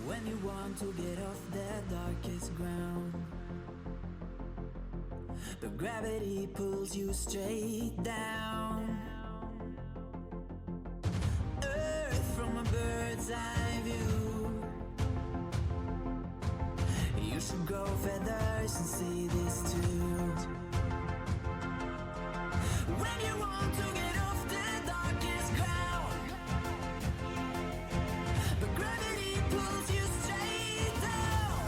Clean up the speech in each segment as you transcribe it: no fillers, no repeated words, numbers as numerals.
When you want to get off the darkest ground, but gravity pulls you straight down. Earth from a bird's eye view. You should grow feathers and see this too. When you want to get off the darkest ground, but gravity pulls you straight down.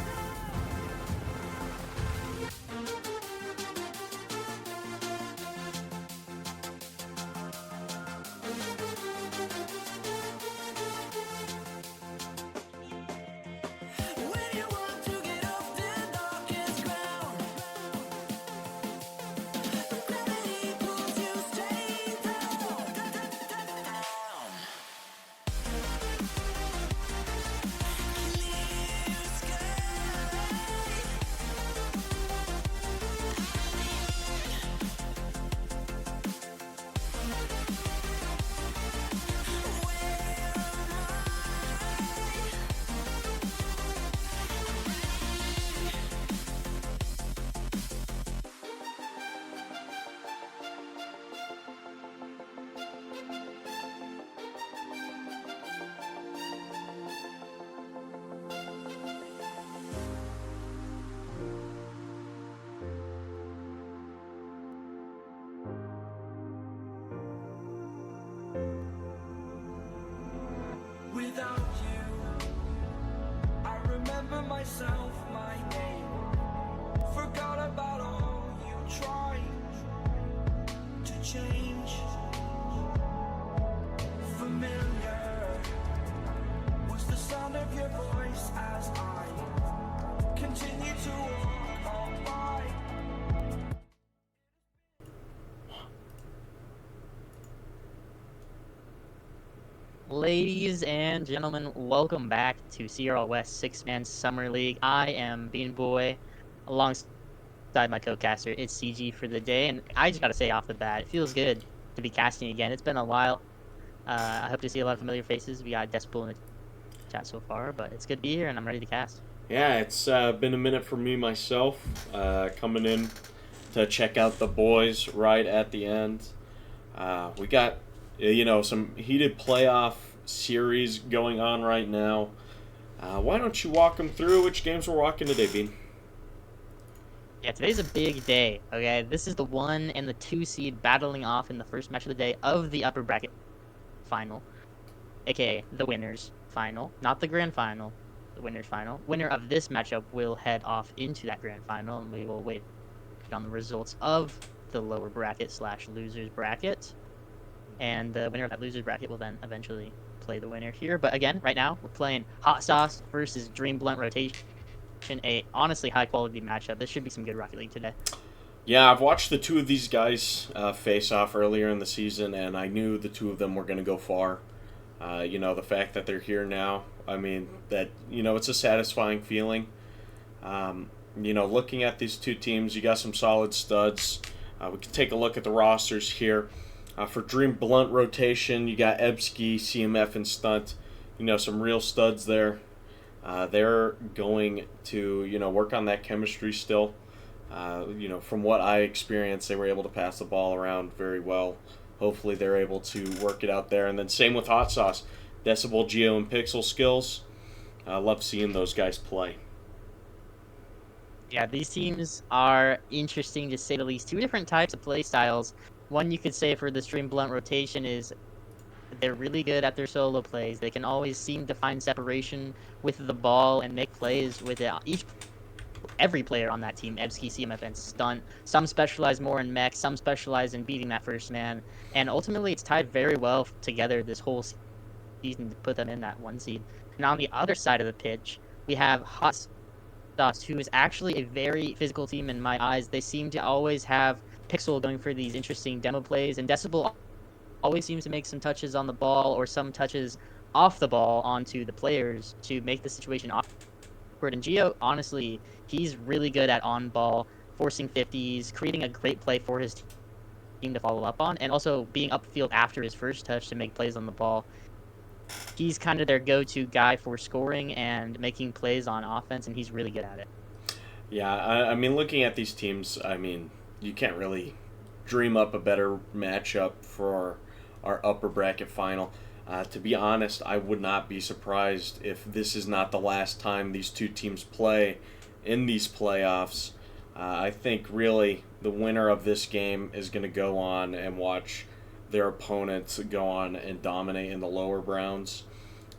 When you want to get off the darkest ground, but gravity pulls you straight down. Clear sky. Without you, I remember myself, my name. Forgot about all you tried to change. Familiar was the sound of your voice as I continue to walk on by. Ladies and gentlemen, welcome back to CRLW6Mans Summer League. I am Bean Boy, alongside my co-caster. It's CG for the day, and I just gotta say off the bat, it feels good to be casting again. It's been a while. I hope to see a lot of familiar faces. We got Decibel in the chat so far, but it's good to be here, and I'm ready to cast. Yeah, it's been a minute for me myself, coming in to check out the boys right at the end. We got, some heated playoff series going on right now. Why don't you walk them through which games we're walking today, Bean? Yeah, today's a big day, okay? This is the 1 and the 2 seed battling off in the first match of the day of the upper bracket final, aka the winners final, not the grand final, the winners final. Winner of this matchup will head off into that grand final, and we will wait on the results of the lower bracket / losers bracket. And the winner of that losers bracket will then eventually play the winner here. But again, right now, we're playing Hot Sauce versus Dream Blunt Rotation. A honestly high-quality matchup. This should be some good Rocket League today. Yeah, I've watched the two of these guys face off earlier in the season, and I knew the two of them were going to go far. The fact that they're here now, I mean, it's a satisfying feeling. Looking at these two teams, you got some solid studs. We can take a look at the rosters here. For Dream Blunt Rotation, you got Ebsky, CMF, and Stunt. Some real studs there. They're going to, work on that chemistry still. From what I experienced, they were able to pass the ball around very well. Hopefully, they're able to work it out there. And then same with Hot Sauce, Decibel, Geo, and Pixel skills. I love seeing those guys play. Yeah, these teams are interesting to say the least. Two different types of play styles. One you could say for the Stream Blunt rotation is they're really good at their solo plays. They can always seem to find separation with the ball and make plays with it. Every player on that team, Ebski, CMF, and Stunt. Some specialize more in mech, some specialize in beating that first man. And ultimately, it's tied very well together this whole season to put them in that 1 seed. And on the other side of the pitch, we have Hot Sauce, who is actually a very physical team in my eyes. They seem to always have Pixel going for these interesting demo plays, and Decibel always seems to make some touches on the ball or some touches off the ball onto the players to make the situation awkward. And Geo, honestly, he's really good at on-ball, forcing 50s, creating a great play for his team to follow up on, and also being upfield after his first touch to make plays on the ball. He's kind of their go-to guy for scoring and making plays on offense, and he's really good at it. Yeah, I mean, looking at these teams, I mean, you can't really dream up a better matchup for our upper bracket final. To be honest, I would not be surprised if this is not the last time these two teams play in these playoffs. I think really the winner of this game is going to go on and watch their opponents go on and dominate in the lower rounds.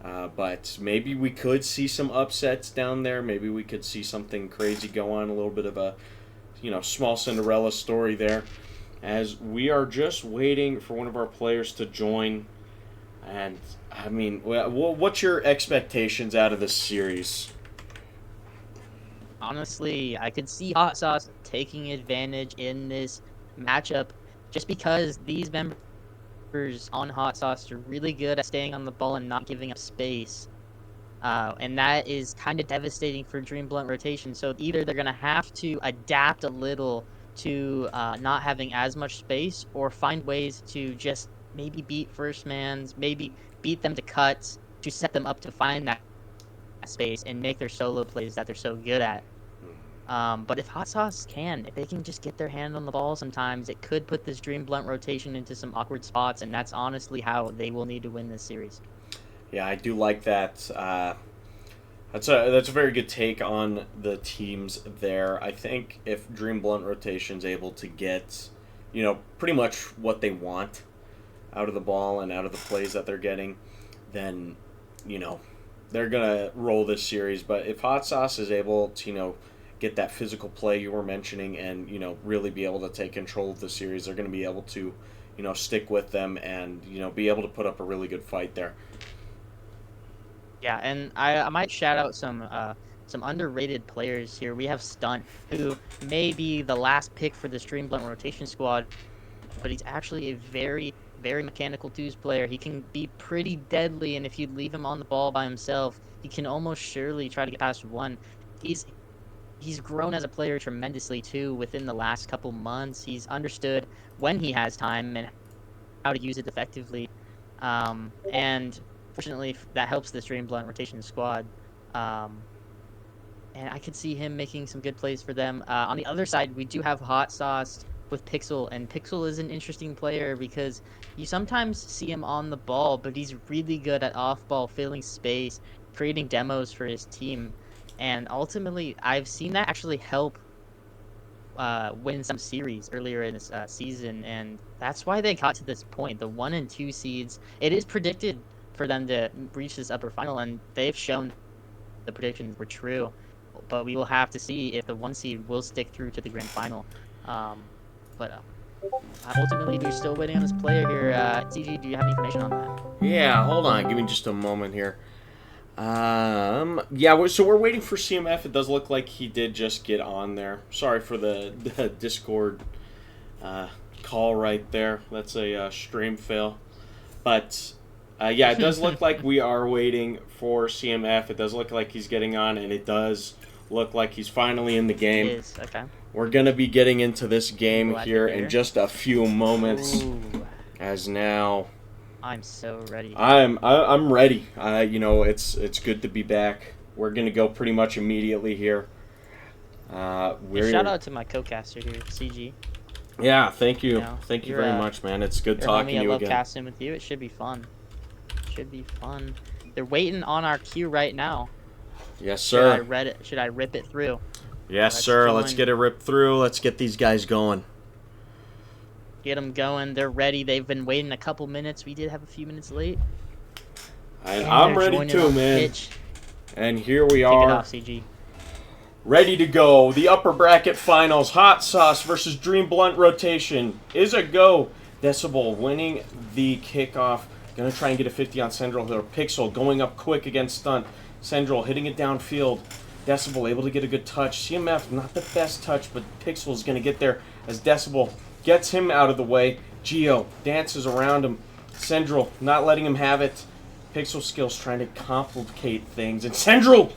But maybe we could see some upsets down there. Maybe we could see something crazy go on, a little bit of a small Cinderella story there. As we are just waiting for one of our players to join. And, I mean, what's your expectations out of this series? Honestly, I could see Hot Sauce taking advantage in this matchup just because these members on Hot Sauce are really good at staying on the ball and not giving up space. And that is kind of devastating for Dream Blunt rotation. So either they're going to have to adapt a little to not having as much space, or find ways to just maybe beat first mans, maybe beat them to cuts to set them up to find that space and make their solo plays that they're so good at. But if Hot Sauce if they can just get their hand on the ball sometimes, it could put this Dream Blunt rotation into some awkward spots, and that's honestly how they will need to win this series. Yeah, I do like that. That's a very good take on the teams there. I think if Dream Blunt rotation's able to get, pretty much what they want out of the ball and out of the plays that they're getting, then, they're gonna roll this series. But if Hot Sauce is able to, get that physical play you were mentioning and, really be able to take control of the series, they're gonna be able to, stick with them and, be able to put up a really good fight there. Yeah, and I might shout out some underrated players here. We have Stunt, who may be the last pick for the Stream Blunt rotation squad, but he's actually a very, very mechanical twos player. He can be pretty deadly, and if you leave him on the ball by himself, he can almost surely try to get past one. He's grown as a player tremendously too within the last couple months. He's understood when he has time and how to use it effectively, and fortunately, that helps the Stream Blunt rotation squad. And I could see him making some good plays for them. On the other side, we do have Hot Sauce with Pixel, and Pixel is an interesting player because you sometimes see him on the ball, but he's really good at off-ball, filling space, creating demos for his team. And ultimately, I've seen that actually help win some series earlier in this season, and that's why they got to this point. The 1 and 2 seeds, it is predicted for them to reach this upper final, and they've shown the predictions were true. But we will have to see if the 1 seed will stick through to the grand final. But ultimately, we're still waiting on this player here. CG, do you have any information on that? Yeah, hold on. Give me just a moment here. So we're waiting for CMF. It does look like he did just get on there. Sorry for the Discord call right there. That's a stream fail. But, it does look like we are waiting for CMF. It does look like he's getting on, and it does look like he's finally in the game. It is, okay. We're going to be getting into this game here in just a few moments. Ooh. As now... I'm so ready. I'm ready. It's good to be back. We're gonna go pretty much immediately here. Shout out to my co-caster here, CG. Yeah, thank you. You know, Thank you you're, very much, man. It's good Your talking homie, to I you love again. casting with you. It should be fun. Should be fun. They're waiting on our cue right now. Yes, Should I sir. Should I rip it through? Yes, Let's sir. Let's join. get it ripped through. Let's get these guys going. Get them going. They're ready. They've been waiting a couple minutes. We did have a few minutes late. And And I'm they're ready joining too, on the man. pitch. And here we Kick it are. off, CG. Ready to go. The upper bracket finals. Hot Sauce versus Dream Blunt rotation. Is a go. Decibel winning the kickoff. Gonna try and get a 50 on Central here. Pixel going up quick against Stunt. Central hitting it downfield. Decibel able to get a good touch. CMF not the best touch, but Pixel is gonna get there as Decibel gets him out of the way. Geo dances around him. Central not letting him have it. Pixel skills trying to complicate things. And Central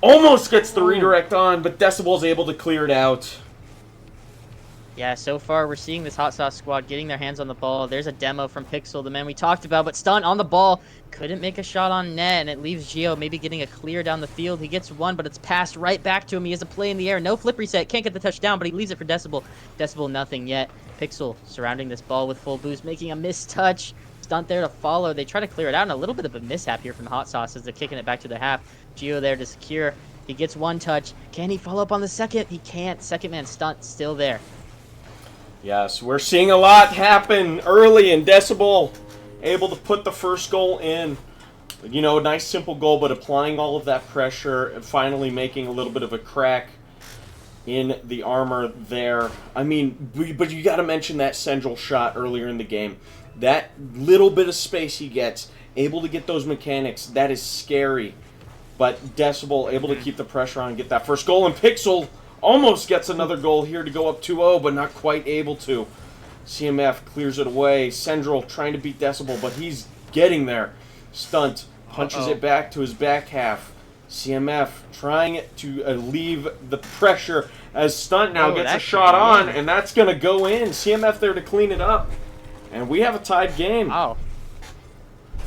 almost gets the redirect on, but Decibel's able to clear it out. Yeah, so far we're seeing this Hot Sauce squad getting their hands on the ball. There's a demo from Pixel, the man we talked about, but Stunt on the ball. Couldn't make a shot on net, and it leaves Geo maybe getting a clear down the field. He gets one, but it's passed right back to him. He has a play in the air. No flip reset. Can't get the touchdown, but he leaves it for Decibel. Decibel nothing yet. Pixel surrounding this ball with full boost, making a missed touch. Stunt there to follow. They try to clear it out, and a little bit of a mishap here from the Hot Sauce as they're kicking it back to the half. Geo there to secure. He gets one touch. Can he follow up on the second? He can't. Second man Stunt still there. Yes, we're seeing a lot happen early, and Decibel able to put the first goal in. You know, a nice simple goal, but applying all of that pressure and finally making a little bit of a crack in the armor there. I mean, but you got to mention that Central shot earlier in the game. That little bit of space he gets, able to get those mechanics, that is scary. But Decibel able to keep the pressure on and get that first goal, and Pixel almost gets another goal here to go up 2-0, but not quite able to. CMF clears it away. Central trying to beat Decibel, but he's getting there. Stunt punches it back to his back half. CMF trying to leave the pressure as Stunt now gets a shot on, and that's going to go in. CMF there to clean it up. And we have a tied game. Wow.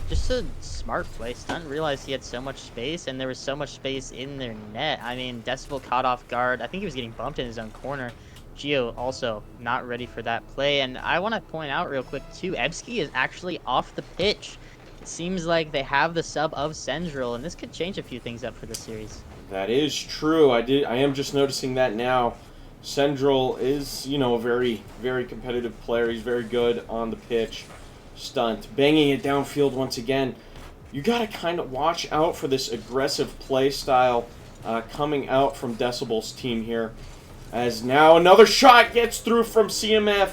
Just a smart play. Stunt realized he had so much space, and there was so much space in their net. I mean, Decibel caught off guard. I think he was getting bumped in his own corner. Geo also not ready for that play. And I want to point out real quick, too, Ebski is actually off the pitch. It seems like they have the sub of Central, and this could change a few things up for the series. That is true. I am just noticing that now. Central is, you know, a very, very competitive player. He's very good on the pitch. Stunt banging it downfield once again. You got to kind of watch out for this aggressive play style coming out from Decibel's team here. As now another shot gets through from CMF.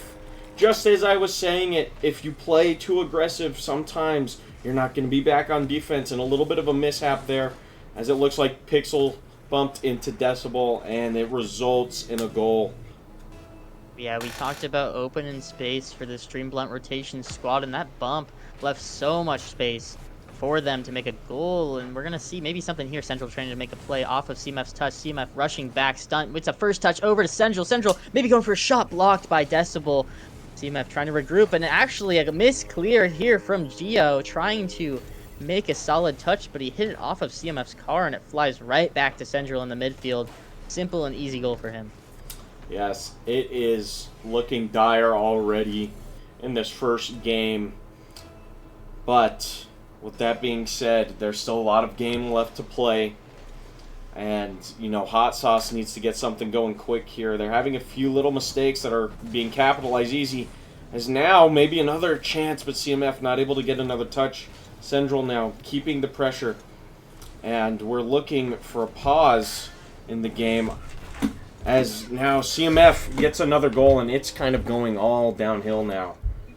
Just as I was saying it, if you play too aggressive, sometimes you're not going to be back on defense, and a little bit of a mishap there as it looks like Pixel bumped into Decibel, and it results in a goal. Yeah, we talked about opening space for this Dream Blunt rotation squad, and that bump left so much space for them to make a goal, and we're going to see maybe something here. Central trying to make a play off of CMF's touch. CMF rushing back, Stunt. It's a first touch over to Central. Central maybe going for a shot blocked by Decibel. CMF trying to regroup, and actually a miss clear here from Geo trying to make a solid touch, but he hit it off of CMF's car, and it flies right back to Central in the midfield. Simple and easy goal for him. Yes, it is looking dire already in this first game. But with that being said, there's still a lot of game left to play. And, you know, Hot Sauce needs to get something going quick here. They're having a few little mistakes that are being capitalized easy. As now, maybe another chance, but CMF not able to get another touch. Central now keeping the pressure. And we're looking for a pause in the game. As now CMF gets another goal, and it's kind of going all downhill now.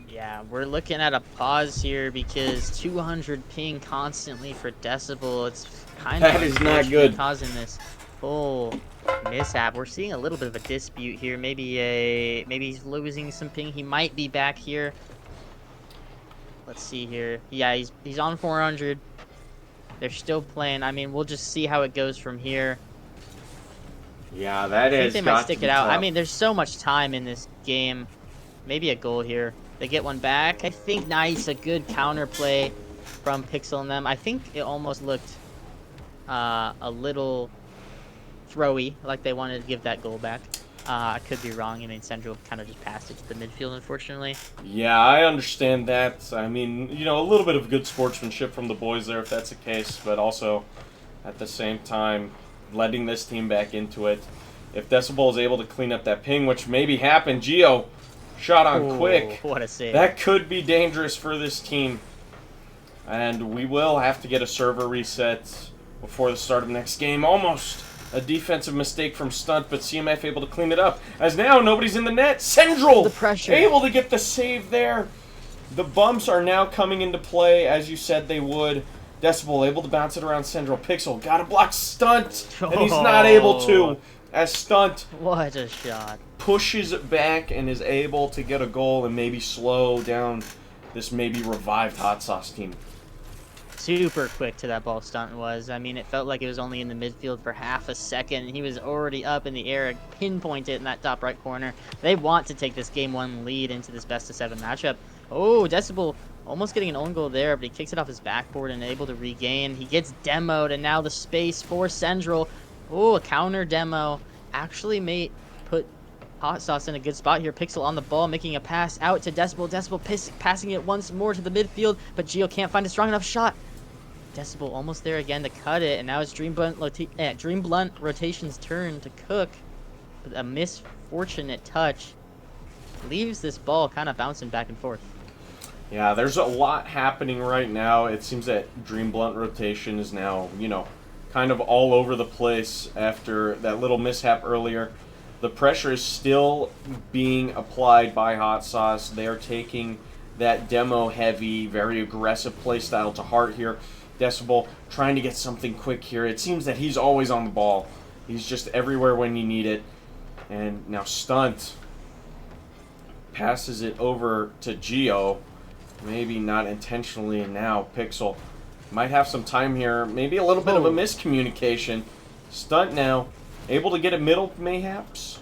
Yeah, we're looking at a pause here because 200 ping constantly for Decibel. It's kind of that is not good, causing this whole mishap. We're seeing a little bit of a dispute here. Maybe he's losing some ping. He might be back here. Let's see here. Yeah, he's on 400. They're still playing. I mean, we'll just see how it goes from here. Yeah, that is. I think they might stick it out. I mean, there's so much time in this game. Maybe a goal here. They get one back. I think nice, a good counter play from Pixel and them. I think it almost looked a little throwy, like they wanted to give that goal back. I could be wrong. I mean, Central kind of just passed it to the midfield, unfortunately. Yeah, I understand that. I mean, a little bit of good sportsmanship from the boys there, if that's the case, but also at the same time, letting this team back into it. If Decibel is able to clean up that ping, which maybe happened, Gio shot on quick. What a save. That could be dangerous for this team. And we will have to get a server reset before the start of next game. Almost a defensive mistake from Stunt, but CMF able to clean it up. As now nobody's in the net. Central The pressure. able to get the save there. The bumps are now coming into play, as you said they would. Decibel able to bounce it around Central. Pixel got to block Stunt, and he's not able to. As Stunt What a shot. pushes it back and is able to get a goal and maybe slow down this maybe revived Hot Sauce team. Super quick to that ball, Stunt was. I mean, it felt like it was only in the midfield for half a second. He was already up in the air, pinpointed in that top right corner. They want to take this game 1 lead into this best-of-7 matchup. Oh, Decibel almost getting an own goal there, but he kicks it off his backboard and able to regain. He gets demoed, and now the space for Central. Oh, a counter demo. Actually may put Hot Sauce in a good spot here. Pixel on the ball, making a pass out to Decibel. Decibel passing it once more to the midfield, but Gio can't find a strong enough shot. Decibel almost there again to cut it, and now it's Dream Blunt Rotation's turn to cook. But a misfortunate touch leaves this ball kind of bouncing back and forth. Yeah, there's a lot happening right now. It seems that Dream Blunt Rotation is now, kind of all over the place after that little mishap earlier. The pressure is still being applied by Hot Sauce. They are taking that demo-heavy, very aggressive playstyle to heart here. Decibel trying to get something quick here. It seems that he's always on the ball. He's just everywhere when you need it. And now Stunt passes it over to Gio. Maybe not intentionally, and now Pixel might have some time here. Maybe a little bit of a miscommunication. Stunt now able to get a middle, mayhaps.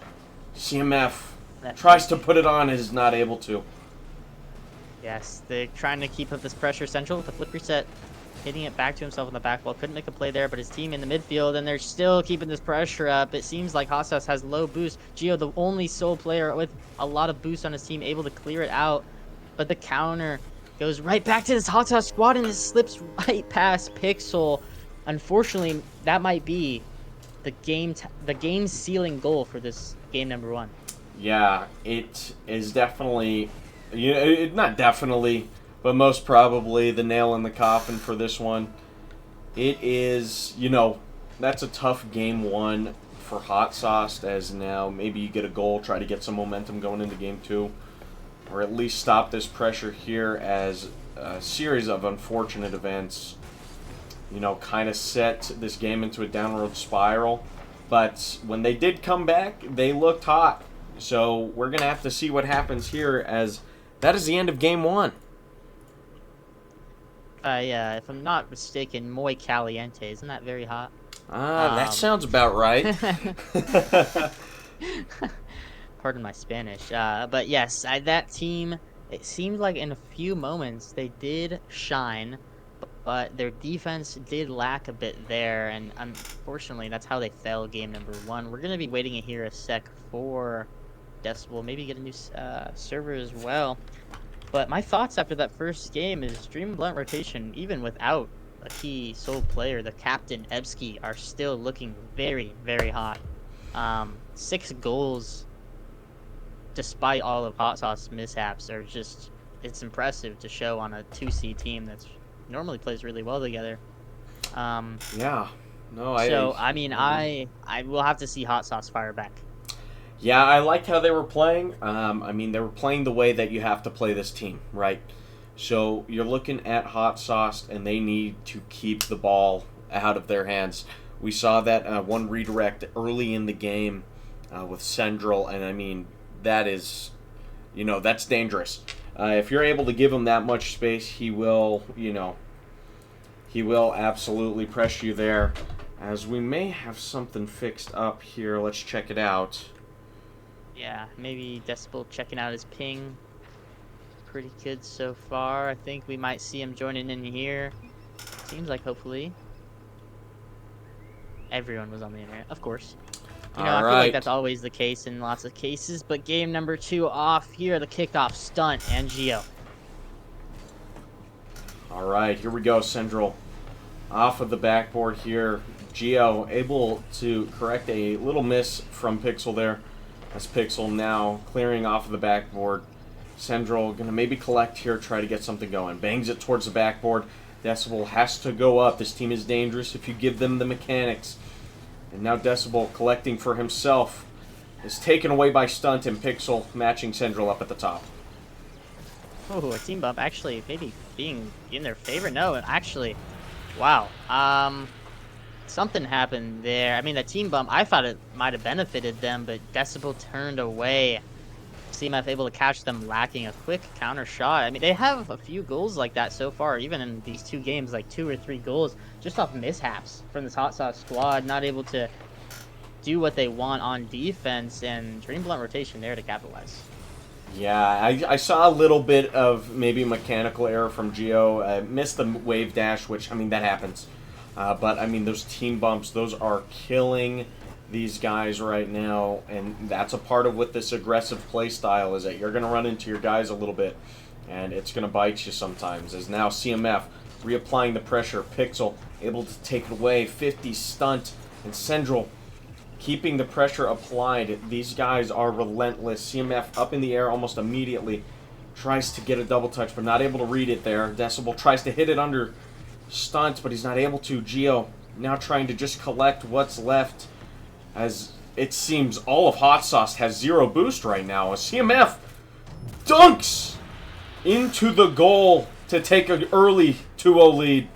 CMF tries to put it on, is not able to. Yes, they're trying to keep up this pressure. Central with the flip reset, hitting it back to himself on the back wall. Couldn't make a play there, but his team in the midfield, and they're still keeping this pressure up. It seems like Hot Sauce has low boost. Gio, the only sole player with a lot of boost on his team, able to clear it out. But the counter goes right back to this Hot Sauce squad, and it slips right past Pixel. Unfortunately, that might be the game sealing goal for this game number 1. Yeah, it is definitely, not definitely, but most probably the nail in the coffin for this one. It is, that's a tough game 1 for Hot Sauce, as now maybe you get a goal, try to get some momentum going into game 2, or at least stop this pressure here as a series of unfortunate events, kind of set this game into a downward spiral. But when they did come back, they looked hot. So we're going to have to see what happens here, as that is the end of game 1. If I'm not mistaken, Muy Caliente. Isn't that very hot? That sounds about right. Pardon my Spanish. But yes, that team, it seemed like in a few moments they did shine, but their defense did lack a bit there, and unfortunately that's how they fell game number 1. We're going to be waiting here a sec for Decibel, maybe get a new server as well. But my thoughts after that first game is Dream Blunt Rotation, even without a key sole player, the captain Ebsky, are still looking very, very hot. 6 goals despite all of Hot Sauce mishaps are just, it's impressive to show on a 2C team that's normally plays really well together. Yeah. No, I will have to see Hot Sauce fire back. Yeah, I liked how they were playing. They were playing the way that you have to play this team, right? So you're looking at Hot Sauce, and they need to keep the ball out of their hands. We saw that one redirect early in the game with Central, and that is, that's dangerous. If you're able to give him that much space, he will absolutely press you there. As we may have something fixed up here. Let's check it out. Yeah, maybe Decibel checking out his ping. Pretty good so far. I think we might see him joining in here. Seems like, hopefully. Everyone was on the internet, of course. You know, All I feel right. like that's always the case in lots of cases, but game number 2 off here, the kickoff, Stunt and Geo. All right, here we go, Central. Off of the backboard here. Geo able to correct a little miss from Pixel there. That's Pixel now clearing off of the backboard. Central going to maybe collect here, try to get something going. Bangs it towards the backboard. Decibel has to go up. This team is dangerous if you give them the mechanics. And now Decibel collecting for himself is taken away by Stunt, and Pixel matching Central up at the top. Oh, a team bump actually maybe being in their favor. No, actually, wow. Something happened there. I mean, the team bump, I thought it might have benefited them, but Decibel turned away. CMF able to catch them lacking a quick counter shot. I mean, they have a few goals like that so far, even in these 2 games, like 2 or 3 goals, just off mishaps from this Hot Sauce squad, not able to do what they want on defense, and Dream Blunt rotation there to capitalize. Yeah, I saw a little bit of maybe mechanical error from Geo. Missed the wave dash, which, I mean, that happens. But, I mean, those team bumps, those are killing these guys right now. And that's a part of what this aggressive play style is, that you're going to run into your guys a little bit. And it's going to bite you sometimes. As now CMF reapplying the pressure. Pixel able to take it away. 50 Stunt. And Central keeping the pressure applied. These guys are relentless. CMF up in the air almost immediately. Tries to get a double touch, but not able to read it there. Decibel tries to hit it under Stunt, but he's not able to. Geo now trying to just collect what's left, as it seems all of Hot Sauce has 0 boost right now. As CMF dunks into the goal to take an early 2-0 lead.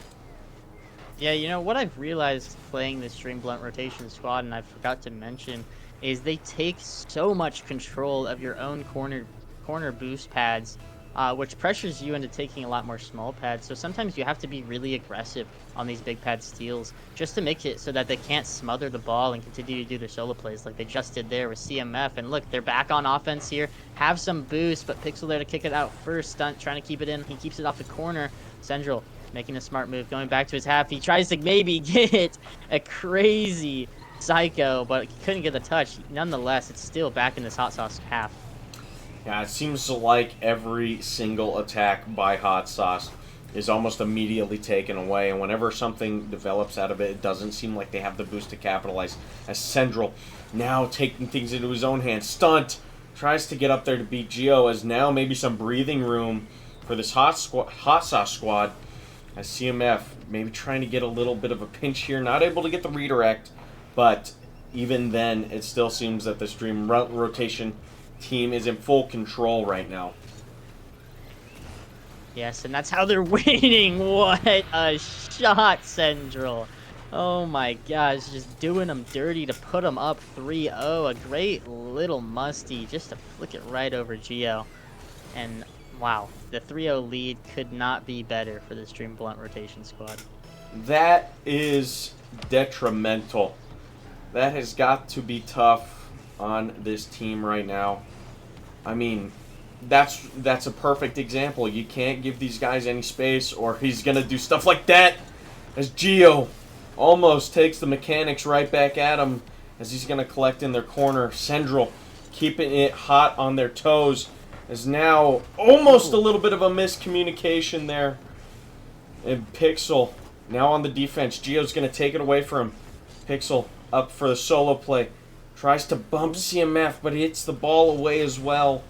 Yeah, you know, what I've realized playing this Dream Blunt rotation squad, and I forgot to mention, is they take so much control of your own corner boost pads, which pressures you into taking a lot more small pads. So sometimes you have to be really aggressive on these big pad steals just to make it so that they can't smother the ball and continue to do their solo plays like they just did there with CMF. And look, they're back on offense here, have some boost, but Pixel there to kick it out first. Stunt trying to keep it in. He keeps it off the corner. Central making a smart move, going back to his half. He tries to maybe get a crazy psycho, but he couldn't get the touch. Nonetheless, it's still back in this Hot Sauce half. Yeah, it seems like every single attack by Hot Sauce is almost immediately taken away, and whenever something develops out of it, it doesn't seem like they have the boost to capitalize. As Central now taking things into his own hands. Stunt tries to get up there to beat Geo, as now maybe some breathing room for this Hot Sauce squad. As CMF maybe trying to get a little bit of a pinch here, not able to get the redirect, but even then, it still seems that this Dream rotation team is in full control right now. Yes, and that's how they're winning. What a shot, Central. Oh my gosh, just doing them dirty to put them up 3-0. A great little musty just to flick it right over Geo. And wow, the 3-0 lead could not be better for this Dream Blunt rotation squad. That is detrimental. That has got to be tough on this team right now. I mean, that's a perfect example. You can't give these guys any space, or he's going to do stuff like that. As Geo almost takes the mechanics right back at him, as he's going to collect in their corner. Central keeping it hot on their toes. As now almost a little bit of a miscommunication there. And Pixel now on the defense. Geo's going to take it away from him. Pixel up for the solo play. Tries to bump CMF, but hits the ball away as well.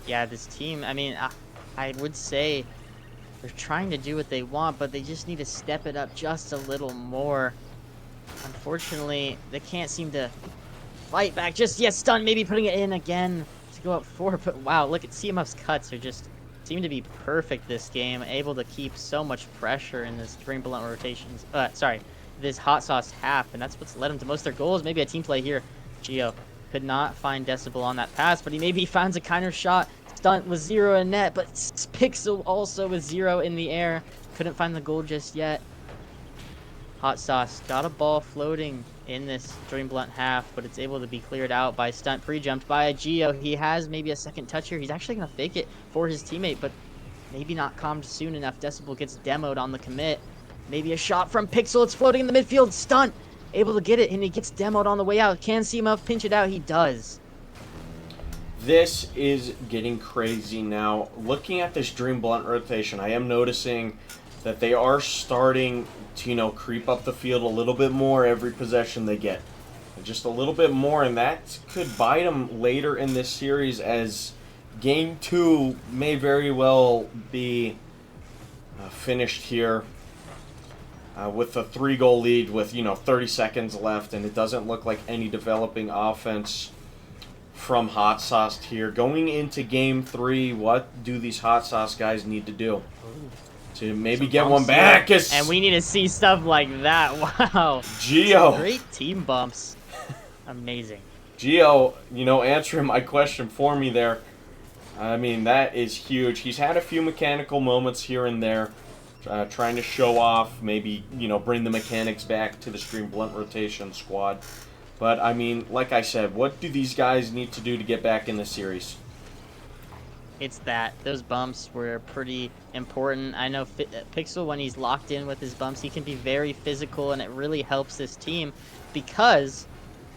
Yeah, this team, I mean, I would say they're trying to do what they want, but they just need to step it up just a little more. Unfortunately, they can't seem to fight back just yet. Stunt maybe putting it in again to go up 4, but wow, look at CMF's cuts are just seem to be perfect this game, able to keep so much pressure in this Dream Blunt rotations. This Hot Sauce half, and that's what's led them to most of their goals. Maybe a team play here. Geo could not find Decibel on that pass, but he maybe finds a kind of shot. Stunt was 0 in net, but Pixel also with 0 in the air. Couldn't find the goal just yet. Hot Sauce got a ball floating in this Dream Blunt half, but it's able to be cleared out by Stunt, pre-jumped by Geo. He has maybe a second touch here. He's actually going to fake it for his teammate, but maybe not calmed soon enough. Decibel gets demoed on the commit. Maybe a shot from Pixel. It's floating in the midfield. Stunt. Able to get it, and he gets demoed on the way out. Can CMF pinch it out? He does. This is getting crazy now. Looking at this Dream Blunt rotation, I am noticing that they are starting to, creep up the field a little bit more every possession they get. Just a little bit more, and that could bite them later in this series, as Game 2 may very well be finished here with a 3-goal lead with, 30 seconds left, and it doesn't look like any developing offense from Hot Sauce here. Going into Game 3, what do these Hot Sauce guys need to do? To maybe get one back? And we need to see stuff like that. Wow. Gio. Great team bumps. Amazing. Gio, answering my question for me there. I mean, that is huge. He's had a few mechanical moments here and there, trying to show off, maybe, bring the mechanics back to the Stream Blunt rotation squad. But, I mean, like I said, what do these guys need to do to get back in the series? It's that. Those bumps were pretty important. I know Pixel, when he's locked in with his bumps, he can be very physical, and it really helps this team, because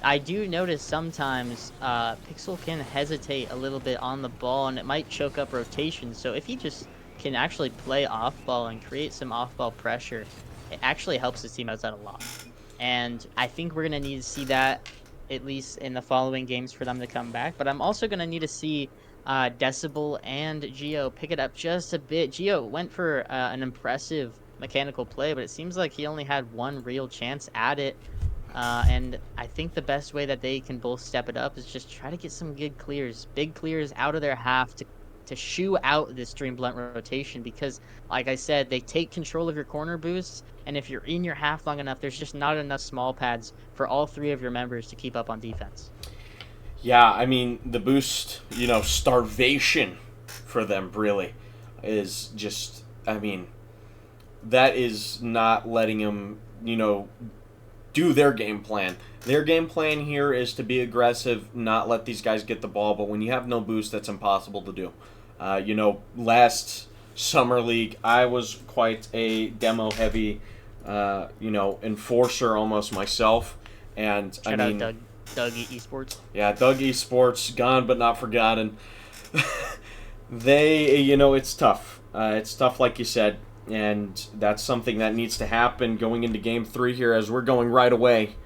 I do notice sometimes Pixel can hesitate a little bit on the ball, and it might choke up rotation. So if he just can actually play off-ball and create some off-ball pressure, it actually helps his team outside a lot. And I think we're going to need to see that, at least in the following games, for them to come back. But I'm also going to need to see Decibel and Gio pick it up just a bit. Gio went for an impressive mechanical play, but it seems like he only had one real chance at it. And I think the best way that they can both step it up is just try to get some good clears, big clears out of their half to shoo out this Dream Blunt rotation, because, like I said, they take control of your corner boosts, and if you're in your half long enough, there's just not enough small pads for all three of your members to keep up on defense. Yeah, I mean, the boost, starvation for them, really, is just, I mean, that is not letting them, do their game plan. Their game plan here is to be aggressive, not let these guys get the ball, but when you have no boost, that's impossible to do. Last Summer League, I was quite a demo-heavy, enforcer almost myself, and Shout out Doug Esports. Yeah, Doug Esports, gone but not forgotten. It's tough. It's tough, like you said, and that's something that needs to happen going into Game 3 here, as we're going right away.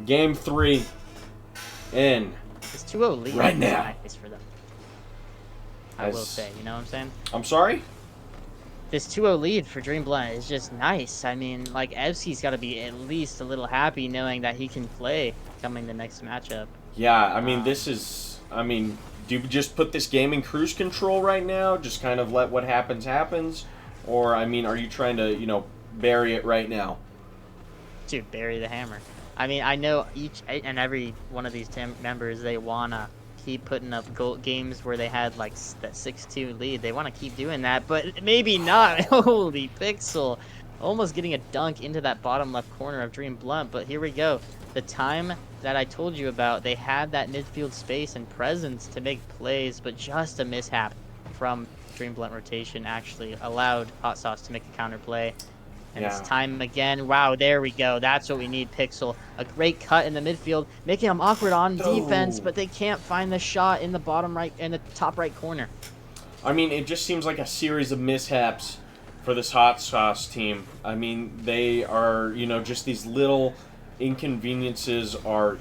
Game 3 in. This 2-0 lead right now. Nice for them. I will say, you know what I'm saying? I'm sorry? This 2-0 lead for Dream Blunt is just nice. I mean, like, Evsky's got to be at least a little happy knowing that he can play coming the next matchup. Yeah, I mean, do you just put this game in cruise control right now? Just kind of let what happens? Or, I mean, are you trying to, bury it right now? Dude, bury the hammer. I mean, I know each and every one of these members, they want to keep putting up games where they had, like, that 6-2 lead. They want to keep doing that, but maybe not. Holy Pixel. Almost getting a dunk into that bottom left corner of Dream Blunt, but here we go. The time that I told you about, they had that midfield space and presence to make plays, but just a mishap from Dream Blunt rotation actually allowed Hot Sauce to make a counter play. And It's time again. Wow, there we go. That's what we need, Pixel. A great cut in the midfield, making them awkward on defense, but they can't find the shot in the bottom right, in the top right corner. I mean, it just seems like a series of mishaps for this Hot Sauce team. I mean, they are, just these little inconveniences are,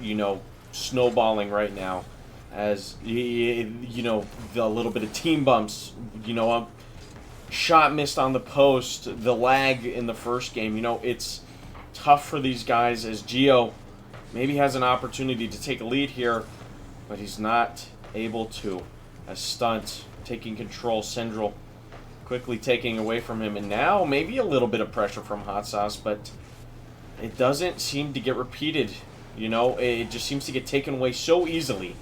snowballing right now. As, the little bit of team bumps, a shot missed on the post, the lag in the first game. It's tough for these guys, as Gio maybe has an opportunity to take a lead here, but he's not able to. As Stunt taking control, Central quickly taking away from him, and now maybe a little bit of pressure from Hot Sauce, but it doesn't seem to get repeated. It just seems to get taken away so easily.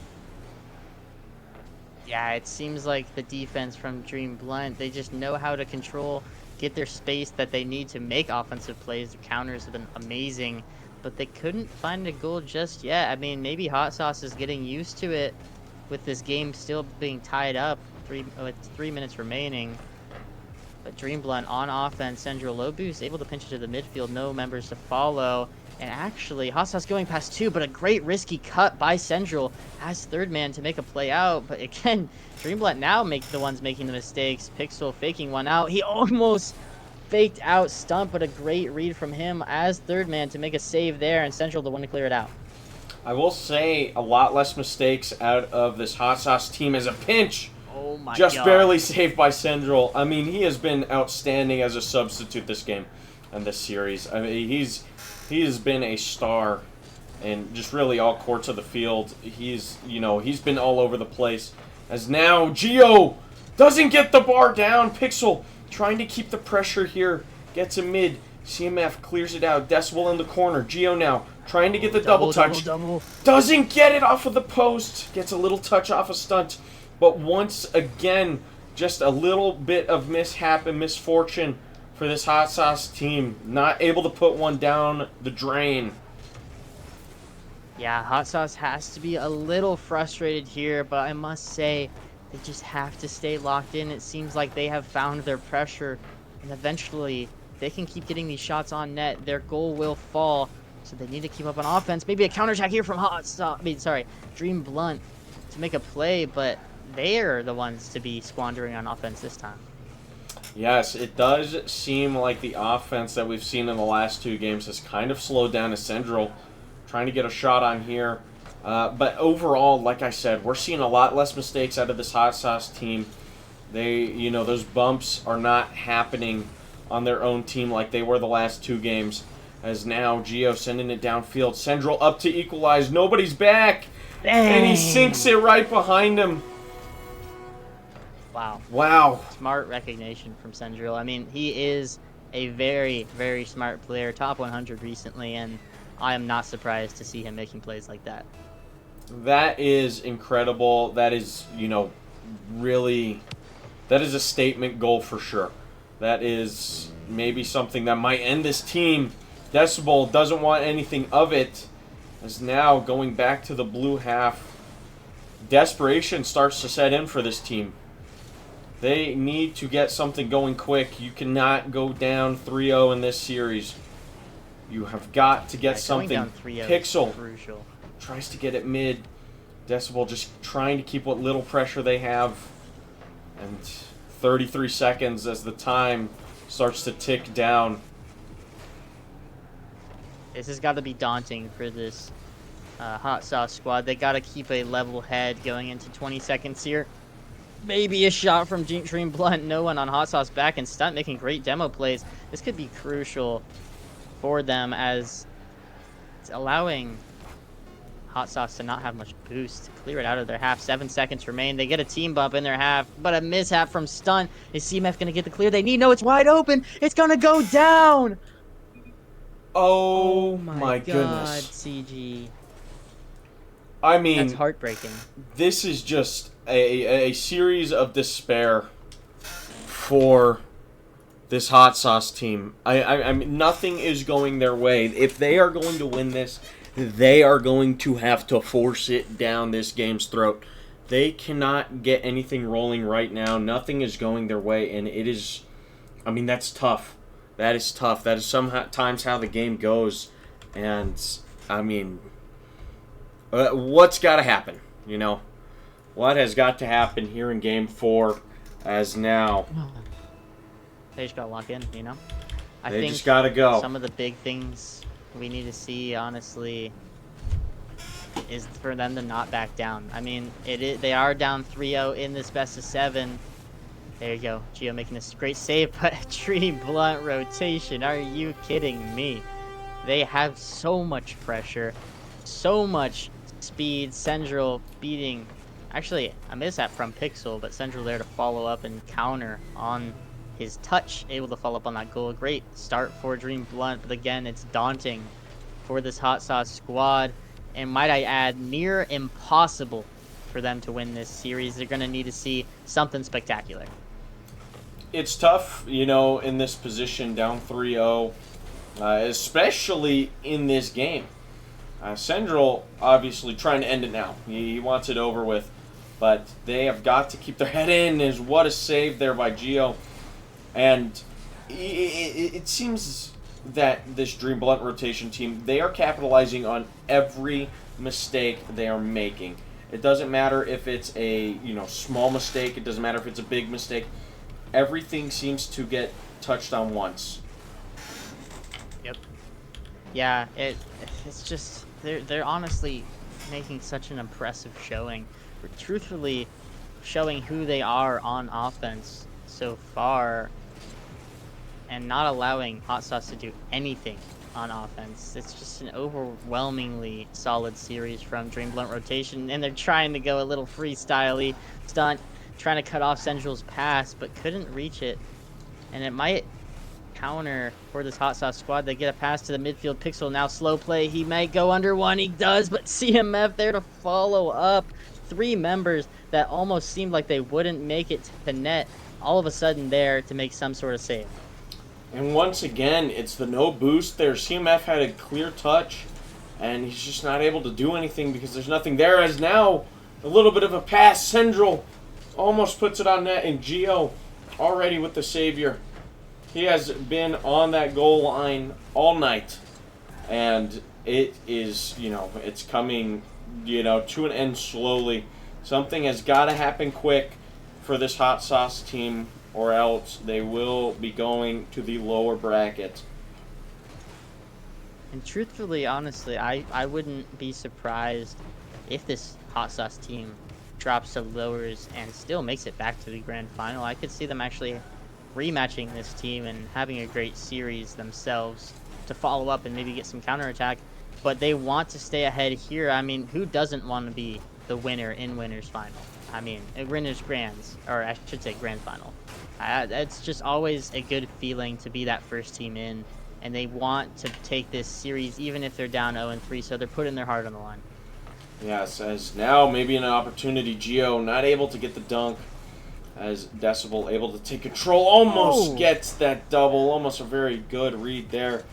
Yeah, it seems like the defense from Dream Blunt, they just know how to control, get their space that they need to make offensive plays. The counters have been amazing, but they couldn't find a goal just yet. I mean, maybe Hot Sauce is getting used to it with this game still being tied up with 3 minutes remaining. But Dream Blunt on offense, Central low boost, able to pinch it to the midfield, no members to follow. And actually, Hot Sauce going past 2, but a great risky cut by Central as third man to make a play out. But again, Dream Blunt now make the ones making the mistakes. Pixel faking one out. He almost faked out Stunt, but a great read from him as third man to make a save there, and Central the one to clear it out. I will say a lot less mistakes out of this Hot Sauce team as a pinch. Oh my Just God. barely saved by Central. I mean, he has been outstanding as a substitute this game and this series. I mean, he has been a star in just really all courts of the field. He's been all over the place. As now Gio doesn't get the bar down. Pixel trying to keep the pressure here. Gets a mid. CMF clears it out. Decibel in the corner. Gio now trying to get the double touch. Double. Doesn't get it off of the post. Gets a little touch off a Stunt. But once again, just a little bit of mishap and misfortune for this Hot Sauce team. Not able to put one down the drain. Yeah, Hot Sauce has to be a little frustrated here, but I must say, they just have to stay locked in. It seems like they have found their pressure, and eventually they can keep getting these shots on net. Their goal will fall, so they need to keep up on offense. Maybe a counterattack here from Dream Blunt to make a play, but they're the ones to be squandering on offense this time. Yes, it does seem like the offense that we've seen in the last 2 games has kind of slowed down as Central trying to get a shot on here. But overall, like I said, we're seeing a lot less mistakes out of this Hot Sauce team. Those bumps are not happening on their own team like they were the last 2 games. As now, Gio sending it downfield. Central up to equalize. Nobody's back. Dang. And he sinks it right behind him. Wow. Smart recognition from Central. I mean, he is a very, very smart player. Top 100 recently, and I am not surprised to see him making plays like that. That is incredible. That is, really, that is a statement goal for sure. That is maybe something that might end this team. Decibel doesn't want anything of it. As now going back to the blue half, desperation starts to set in for this team. They need to get something going quick. You cannot go down 3-0 in this series. You have got to get something. Down 3-0 Pixel crucial. tries to get it mid. Decibel just trying to keep what little pressure they have. And 33 seconds as the time starts to tick down. This has got to be daunting for this Hot Sauce squad. They got to keep a level head going into 20 seconds here. Maybe a shot from Dream Blunt. No one on Hot Sauce back, and Stunt making great demo plays. This could be crucial for them as it's allowing Hot Sauce to not have much boost to clear it out of their half. 7 seconds remain. They get a team bump in their half, but a mishap from Stunt. Is CMF going to get the clear they need? No, it's wide open. It's going to go down. Oh my God, goodness. CG. I mean, That's heartbreaking. This is just a series of despair for this Hot Sauce team. I mean, nothing is going their way. If they are going to win this, they are going to have to force it down this game's throat. They cannot get anything rolling right now. Nothing is going their way, and it is, I mean, that's tough. That is tough. That is sometimes how the game goes, and, I mean, what's got to happen, What has got to happen here in Game 4 as now? They just got to lock in, I They think just got to go. some of the big things we need to see, honestly, is for them to not back down. I mean, they are down 3-0 in this best of 7. There you go. Gio making this great save, but Dream Blunt rotation. Are you kidding me? They have so much pressure, so much speed. Central beating, actually, a mishap from Pixel, but Central there to follow up and counter on his touch, able to follow up on that goal. Great start for Dream Blunt, but again, it's daunting for this Hot Sauce squad, and might I add, near impossible for them to win this series. They're going to need to see something spectacular. It's tough, in this position, down 3-0, especially in this game. Central, obviously, trying to end it now. He wants it over with, but they have got to keep their head in. What a save there by Gio. And it seems that this Dream Blunt rotation team, they are capitalizing on every mistake they are making. It doesn't matter if it's a small mistake. It doesn't matter if it's a big mistake. Everything seems to get touched on once. Yep. Yeah, it's just they're honestly making such an impressive showing. Truthfully, showing who they are on offense so far, and not allowing Hot Sauce to do anything on offense. It's just an overwhelmingly solid series from Dream Blunt rotation, and they're trying to go a little freestyle-y stunt, trying to cut off Central's pass, but couldn't reach it. And it might counter for this Hot Sauce squad. They get a pass to the midfield. Pixel now slow play. He might go under one. He does, but CMF there to follow up. 3 members that almost seemed like they wouldn't make it to net, all of a sudden there to make some sort of save. And once again, it's the no boost there. CMF had a clear touch, and he's just not able to do anything because there's nothing there. As now, a little bit of a pass. Central almost puts it on net, and Gio already with the savior. He has been on that goal line all night, and it is, it's coming, to an end slowly. Something has got to happen quick for this Hot Sauce team, or else they will be going to the lower bracket. And truthfully, honestly, I wouldn't be surprised if this Hot Sauce team drops to lowers and still makes it back to the grand final. I could see them actually rematching this team and having a great series themselves to follow up and maybe get some counterattack. But they want to stay ahead here. I mean, who doesn't want to be the winner in Winners Final? I mean, Winners Grands, or I should say Grand Final. It's just always a good feeling to be that first team in, and they want to take this series even if they're down 0-3, so they're putting their heart on the line. Yes, as now maybe an opportunity. Gio not able to get the dunk, as Decibel able to take control, almost gets that double, almost a very good read there.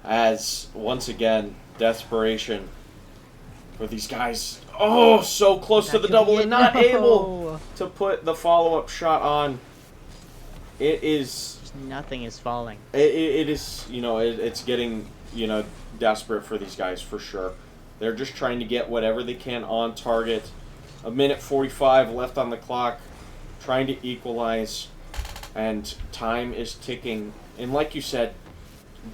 As once again, desperation for these guys. Oh, so close to the double and not able to put the follow-up shot on. It is... Just nothing is falling. It is, it's getting, desperate for these guys for sure. They're just trying to get whatever they can on target. 1:45 left on the clock. Trying to equalize. And time is ticking. And like you said,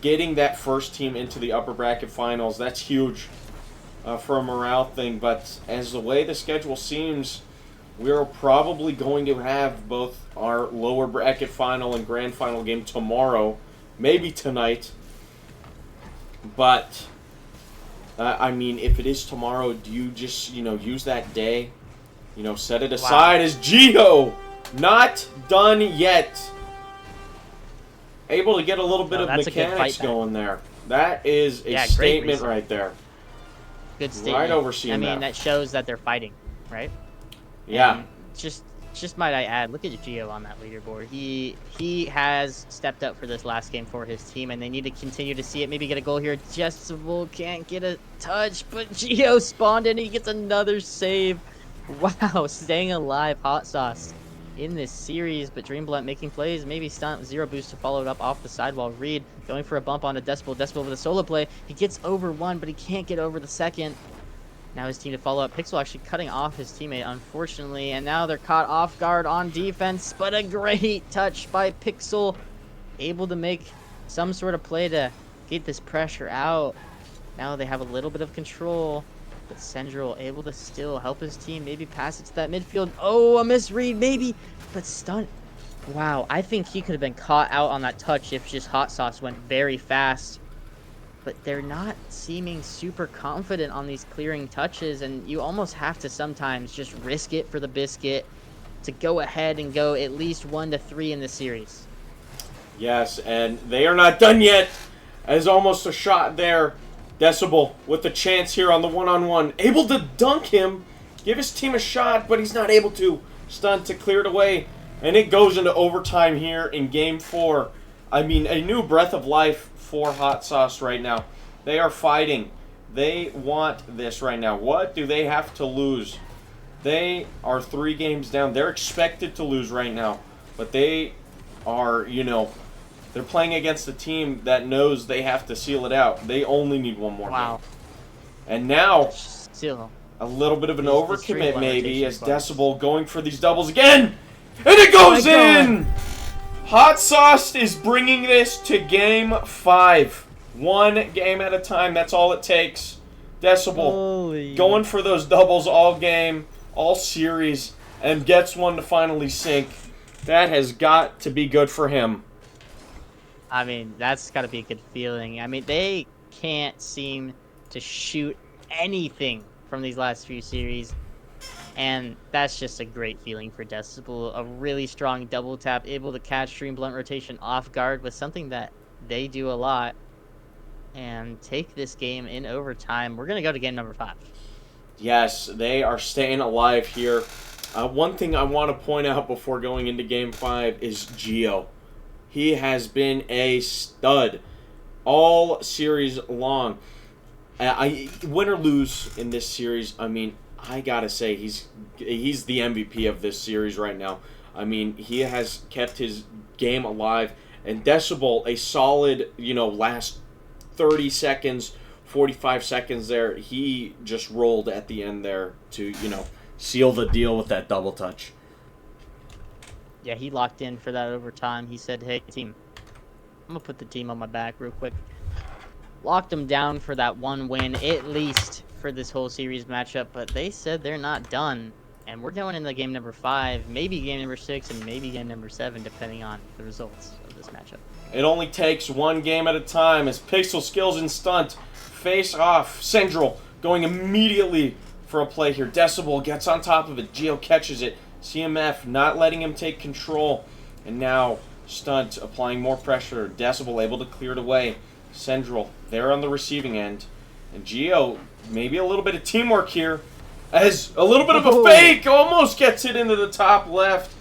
getting that first team into the upper bracket finals, that's huge. For a morale thing, but as the way the schedule seems, we're probably going to have both our lower bracket final and grand final game tomorrow, maybe tonight. But I mean, if it is tomorrow, do you just use that day, set it aside? As Gio not done yet, able to get a little bit of mechanics going there. That is a statement right there. Good statement. Right over CMF. I mean, that shows that they're fighting, right? Yeah. And just might I add, look at Gio on that leaderboard. He has stepped up for this last game for his team, and they need to continue to see it. Maybe get a goal here. Decibel can't get a touch, but Gio spawned in. He gets another save. Wow, staying alive, Hot Sauce in this series, but Dream Blunt making plays, maybe stunt, 0 boost to follow it up off the sidewall. Reed going for a bump on a Decibel. Decibel with a solo play. He gets over one, but he can't get over the second. Now his team to follow up. Pixel actually cutting off his teammate, unfortunately, and now they're caught off guard on defense, but a great touch by Pixel. Able to make some sort of play to get this pressure out. Now they have a little bit of control. But Central able to still help his team, maybe pass it to that midfield. Oh, a misread, maybe, but stunt. Wow, I think he could have been caught out on that touch if just Hot Sauce went very fast. But they're not seeming super confident on these clearing touches, and you almost have to sometimes just risk it for the biscuit to go ahead and go at least 1-3 in this series. Yes, and they are not done yet, as almost a shot there. Decibel with the chance here on the one-on-one. Able to dunk him, give his team a shot, but he's not able to. Stunt to clear it away, and it goes into overtime here in Game 4. I mean, a new breath of life for Hot Sauce right now. They are fighting. They want this right now. What do they have to lose? They are 3 games down. They're expected to lose right now, but they are, they're playing against a team that knows they have to seal it out. They only need one more Wow. game. And now, Still. a little bit of an These overcommit streamline maybe, rotation as bars. Decibel going for these doubles again! And it goes in! Hot Sauce is bringing this to game 5. One game at a time, that's all it takes. Decibel Holy. going for those doubles all game, all series, and gets one to finally sink. That has got to be good for him. I mean, that's got to be a good feeling. I mean, they can't seem to shoot anything from these last few series. And that's just a great feeling for Decibel. A really strong double tap, able to catch Dream Blunt rotation off guard with something that they do a lot. And take this game in overtime. We're going to go to game number 5. Yes, they are staying alive here. One thing I want to point out before going into game 5 is Gio. He has been a stud all series long. Win or lose in this series, I mean, I gotta say he's the MVP of this series right now. I mean, he has kept his game alive, and Decibel, a solid, last 30 seconds, 45 seconds there, he just rolled at the end there to, seal the deal with that double touch. Yeah, he locked in for that overtime. He said, hey, team, I'm going to put the team on my back real quick. Locked them down for that one win, at least for this whole series matchup, but they said they're not done. And we're going into game number 5, maybe game number 6, and maybe game number 7, depending on the results of this matchup. It only takes one game at a time as Pixel Skills and Stunt face off. Central going immediately for a play here. Decibel gets on top of it. Gio catches it. CMF not letting him take control. And now Stunt applying more pressure. Decibel able to clear it away. Central there on the receiving end. And Gio, maybe a little bit of teamwork here. As a little bit of a fake almost gets it into the top left.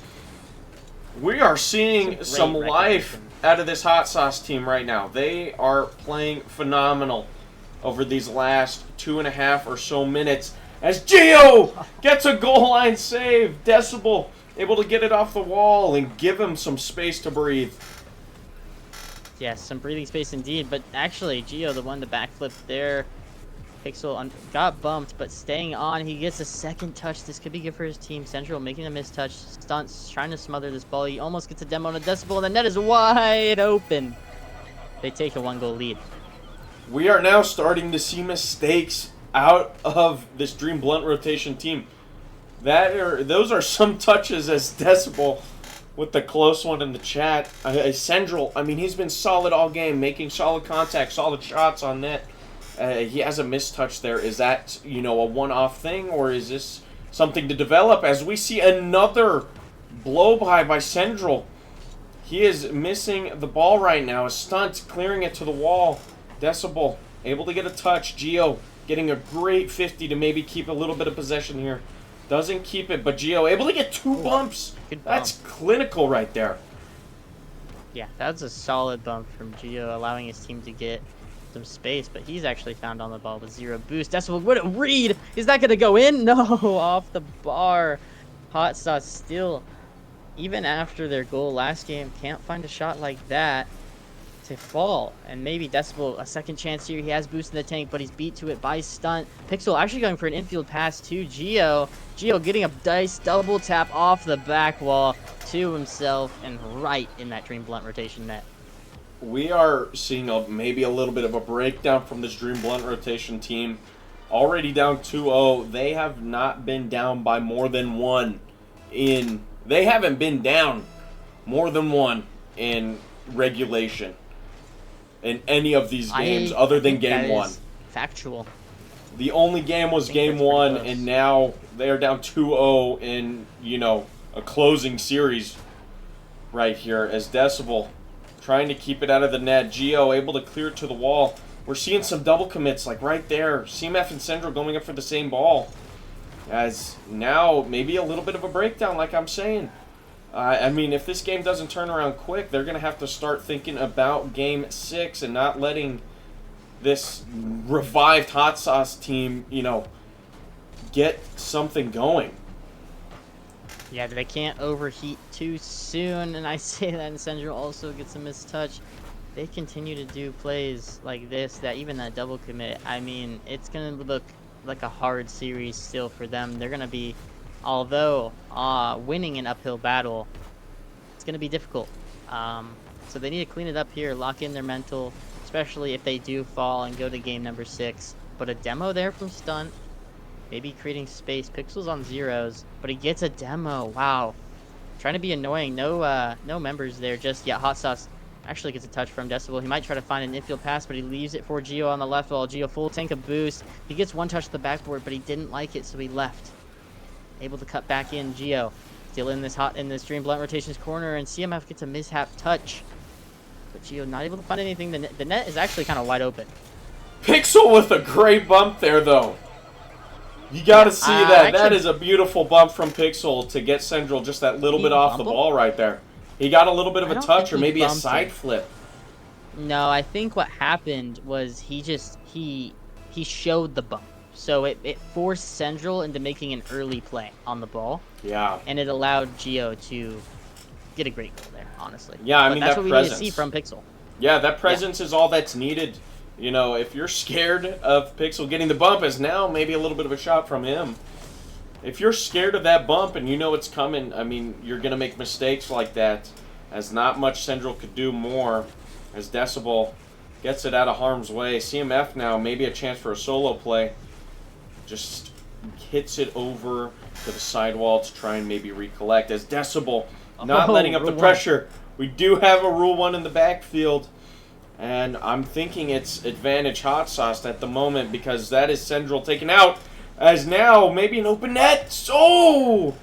We are seeing some life out of this Hot Sauce team right now. They are playing phenomenal over these last 2.5 or so minutes. As Gio gets a goal line save. Decibel able to get it off the wall and give him some space to breathe. Yes, some breathing space indeed, but actually Gio, the one to backflip there. Pixel got bumped, but staying on. He gets a second touch. This could be good for his team. Central making a mistouch. Stunts trying to smother this ball. He almost gets a demo on a Decibel, and the net is wide open. They take a 1-goal lead. We are now starting to see mistakes out of this Dream Blunt rotation team. Those are some touches as Decibel with the close one in the chat. Central, I mean, he's been solid all game, making solid contact, solid shots on net. He has a mistouch there. Is that, a one-off thing, or is this something to develop? As we see another blow-by Central. He is missing the ball right now. A Stunt clearing it to the wall. Decibel able to get a touch. Gio getting a great 50 to maybe keep a little bit of possession here. Doesn't keep it, but Gio able to get 2 bumps. Good bump. That's clinical right there. Yeah, that's a solid bump from Gio, allowing his team to get some space, but he's actually found on the ball with 0 boost. Decibel, what a read! Is that going to go in? No, off the bar. Hot Sauce still, even after their goal last game, can't find a shot like that to fall. And maybe Decibel, a second chance here. He has boost in the tank, but he's beat to it by Stunt. Pixel actually going for an infield pass to Gio. Gio getting a dice double tap off the back wall to himself and right in that Dream Blunt rotation net. We are seeing maybe a little bit of a breakdown from this Dream Blunt rotation team. Already down 2-0. They have not been down by more than 1 in... They haven't been down more than 1 in regulation in any of these games other than game 1. Factual. The only game was game 1, and now they are down 2-0 in, a closing series right here as Decibel trying to keep it out of the net. Gio able to clear it to the wall. We're seeing some double commits, like right there. CMF and Central going up for the same ball. As now, maybe a little bit of a breakdown, like I'm saying. I mean, if this game doesn't turn around quick, they're going to have to start thinking about game 6 and not letting this revived Hot Sauce team, get something going. Yeah, they can't overheat too soon, and I say that, and Central also gets a missed touch. They continue to do plays like this, that even that double commit, I mean, it's going to look like a hard series still for them. They're going to be, although winning an uphill battle, it's going to be difficult. So they need to clean it up here, lock in their mental, especially if they do fall and go to game number 6. But a demo there from Stunt, maybe creating space. Pixel's on zeros, but he gets a demo. Wow. Trying to be annoying. No members there just yet. Hot Sauce actually gets a touch from Decibel. He might try to find an infield pass, but he leaves it for Geo on the left wall. Geo full tank of boost. He gets one touch to the backboard, but he didn't like it, so he left. Able to cut back in. Geo still in this Dream Blunt rotations corner, and CMF gets a mishap touch. But Geo not able to find anything. The net is actually kind of wide open. Pixel with a great bump there, though. You gotta see that. That is a beautiful bump from Pixel to get Central just that little bit off the ball right there. He got a little bit of a touch or maybe a side flip. No, I think what happened was he showed the bump. So it forced Central into making an early play on the ball. Yeah. And it allowed Geo to get a great goal there, honestly. Yeah, I mean, that's that what we presence. need to see from Pixel. Yeah, that presence is all that's needed. You know, if you're scared of Pixel getting the bump, as now maybe a little bit of a shot from him. If you're scared of that bump and you know it's coming, I mean, you're going to make mistakes like that, as not much Central could do more, as Decibel gets it out of harm's way. CMF now, maybe a chance for a solo play. Just hits it over to the sidewall to try and maybe recollect, as Decibel not letting up the pressure. We do have a Rule 1 in the backfield. And I'm thinking it's advantage Hot Sauce at the moment, because that is Central taken out. As now, maybe an open net. So,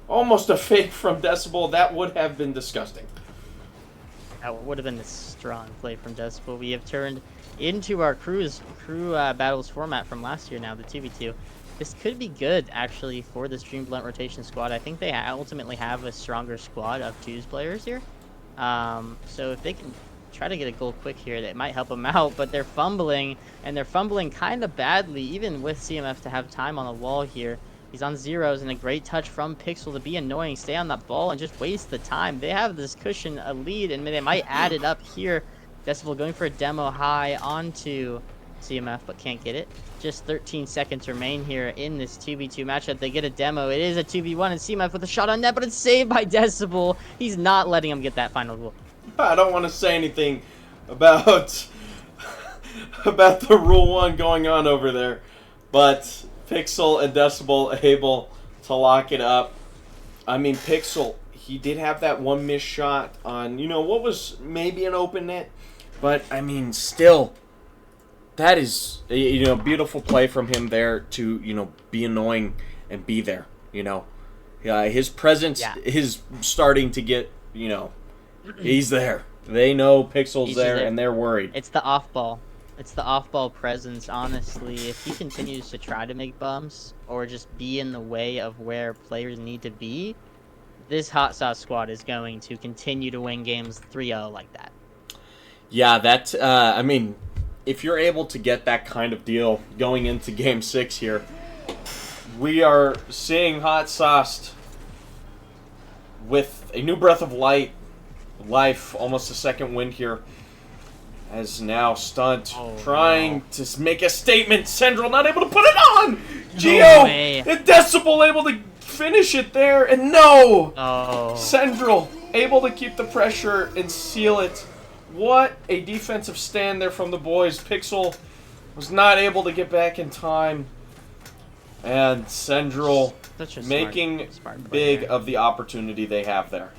almost a fake from Decibel. That would have been disgusting. That would have been a strong play from Decibel. We have turned into our crew battles format from last year now, the 2v2. This could be good, actually, for this Dream Blunt rotation squad. I think they ultimately have a stronger squad of 2s players here. So if they can try to get a goal quick here, that might help them out, but they're fumbling, and they're fumbling kind of badly, even with CMF to have time on the wall here. He's on zeros, and a great touch from Pixel to be annoying, stay on that ball, and just waste the time. They have this cushion, a lead, and they might add it up here. Decibel going for a demo high onto CMF, but can't get it. Just 13 seconds remain here in this 2v2 matchup. They get a demo. It is a 2v1, and CMF with a shot on net, but it's saved by Decibel. He's not letting him get that final goal. I don't want to say anything about the Rule 1 going on over there, but Pixel and Decibel able to lock it up. I mean, Pixel, he did have that one missed shot on, you know, what was maybe an open net, but, I mean, still, that is, you know, beautiful play from him there to, you know, be annoying and be there, you know. His presence is starting to get, you know, he's there. They know Pixel's there, and they're worried. It's the off-ball. It's the off-ball presence, honestly. If he continues to try to make bumps or just be in the way of where players need to be, this Hot Sauce squad is going to continue to win games 3-0 like that. Yeah, that, I mean, if you're able to get that kind of deal going into Game 6 here, we are seeing Hot Sauce with a new breath of life, almost a second wind here, as now Stunt trying to make a statement. Central not able to put it on. Geo and Decibel able to finish it there, and Central able to keep the pressure and seal it. What a defensive stand there from the boys. Pixel was not able to get back in time, and Central making big of the opportunity they have there.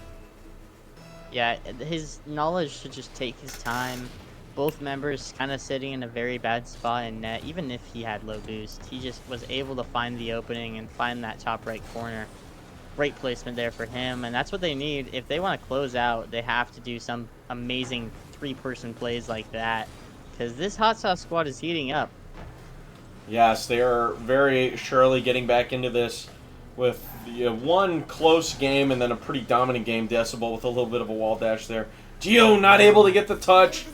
Yeah, his knowledge to just take his time. Both members kind of sitting in a very bad spot in net. Even if he had low boost, he just was able to find the opening and find that top right corner. Great placement there for him, and that's what they need. If they want to close out, they have to do some amazing 3-person plays like that, because this Hot Sauce squad is heating up. Yes, they are very surely getting back into this with one close game and then a pretty dominant game. Decibel with a little bit of a wall dash there. Geo not able to get the touch,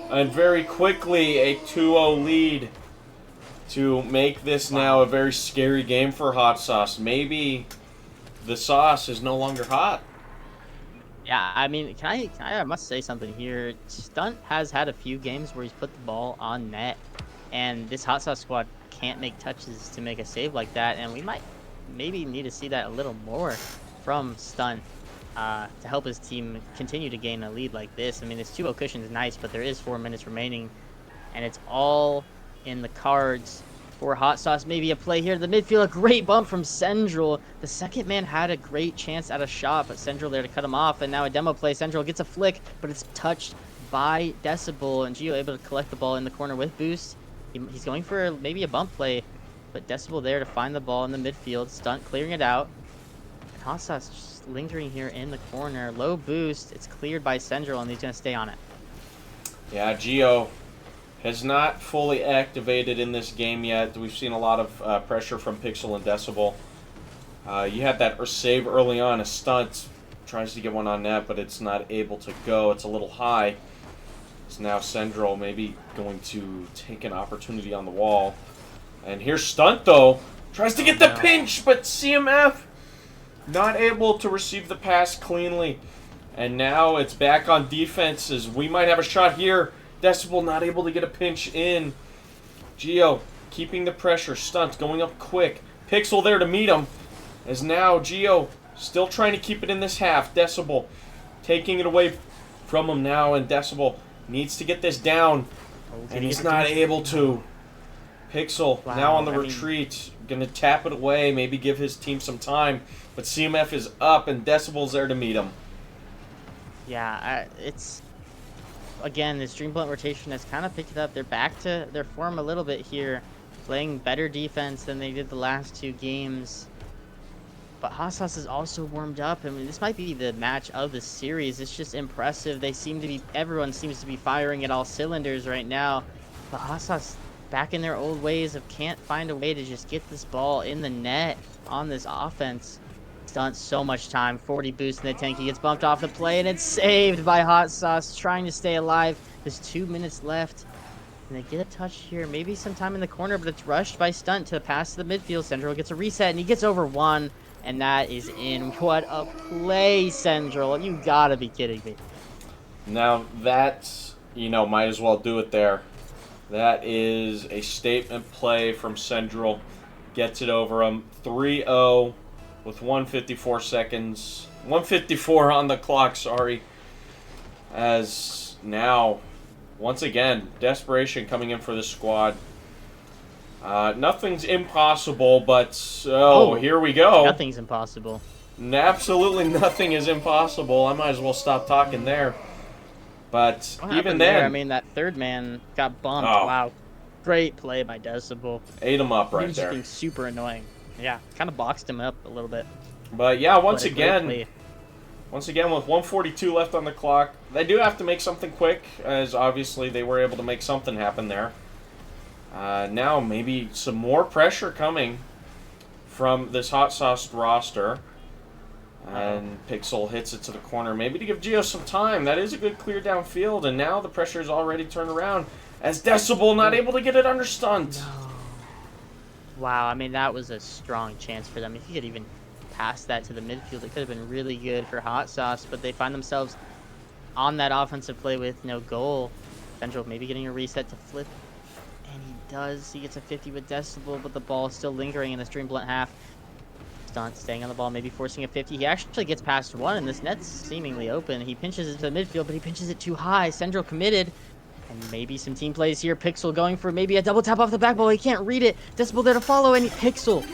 and very quickly a 2-0 lead to make this now a very scary game for Hot Sauce. Maybe the sauce is no longer hot. Yeah, I mean, I must say something here. Stunt has had a few games where he's put the ball on net, and this hot sauce squad can't make touches to make a save like that, and we might maybe need to see that a little more from Stunt to help his team continue to gain a lead like this. I mean, this 2-0 cushion is nice, but there is 4 minutes remaining, and it's all in the cards for Hot Sauce. Maybe a play here to the midfield. A great bump from Central. The second man had a great chance at a shot, but Central there to cut him off. And now a demo play. Central gets a flick, but it's touched by Decibel. And Gio able to collect the ball in the corner with boost. He's going for maybe a bump play, but Decibel there to find the ball in the midfield. Stunt clearing it out. And Hot Sauce just lingering here in the corner. Low boost. It's cleared by Central, and he's going to stay on it. Yeah, Gio has not fully activated in this game yet. We've seen a lot of pressure from Pixel and Decibel. You had that save early on. A Stunt tries to get one on net, but it's not able to go. It's a little high. It's now Central maybe going to take an opportunity on the wall. And here's Stunt, though. Tries to get the pinch, but CMF not able to receive the pass cleanly. And now it's back on defense as we might have a shot here. Decibel not able to get a pinch in. Gio keeping the pressure. Stunt going up quick. Pixel there to meet him. As now Gio still trying to keep it in this half. Decibel taking it away from him now. And Decibel needs to get this down. And he's not able to. Pixel now on the retreat. Gonna tap it away. Maybe give his team some time. But CMF is up and Decibel's there to meet him. Yeah, it's... Again, this Dream Blunt rotation has kind of picked it up. They're back to their form a little bit here, playing better defense than they did the last 2 games. But Hot Sauce is also warmed up. I mean, this might be the match of the series. It's just impressive. Everyone seems to be firing at all cylinders right now. But Hot Sauce back in their old ways of can't find a way to just get this ball in the net on this offense. Stunt so much time. 40 boost in the tank. He gets bumped off the play, and it's saved by Hot Sauce, trying to stay alive. There's 2 minutes left, and they get a touch here. Maybe some time in the corner, but it's rushed by Stunt to pass to the midfield. Central gets a reset, and he gets over 1, and that is in. What a play, Central. You gotta be kidding me. Now that's, might as well do it there. That is a statement play from Central. Gets it over him. 3-0. With 154 seconds, 154 on the clock, sorry. As now, once again, desperation coming in for the squad. Nothing's impossible, but here we go. Nothing's impossible. Absolutely nothing is impossible. I might as well stop talking there. But even then, I mean, that third man got bumped. Oh. Wow, great play by Decibel. Ate him up right He's there. Being super annoying. Yeah, kind of boxed him up a little bit. But yeah, once again, with 142 left on the clock, they do have to make something quick, as obviously they were able to make something happen there. Now maybe some more pressure coming from this Hot Sauce roster. And Pixel hits it to the corner, maybe to give Gio some time. That is a good clear downfield, and now the pressure is already turned around as Decibel not able to get it under Stunt. No. Wow, I mean, that was a strong chance for them. If you could even pass that to the midfield, it could have been really good for Hot Sauce, but they find themselves on that offensive play with no goal. Central maybe getting a reset to flip, and he does. He gets a 50 with Decibel, but the ball is still lingering in this Dream Blunt half. Stunt staying on the ball, maybe forcing a 50. He actually gets past 1, and this net's seemingly open. He pinches it to the midfield, but he pinches it too high. Central committed. And maybe some team plays here. Pixel going for maybe a double tap off the back ball. He can't read it. Decibel there to follow, and Pixel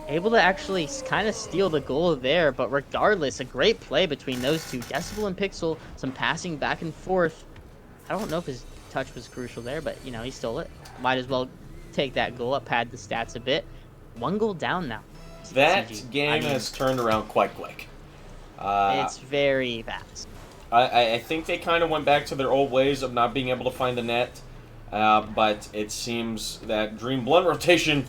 able to actually kind of steal the goal there. But regardless, a great play between those two. Decibel and Pixel, some passing back and forth. I don't know if his touch was crucial there, but, he stole it. Might as well take that goal up, pad the stats a bit. 1 goal down now. That game has turned around quite quick. It's very fast. I think they kind of went back to their old ways of not being able to find the net, but it seems that Dream Blunt rotation...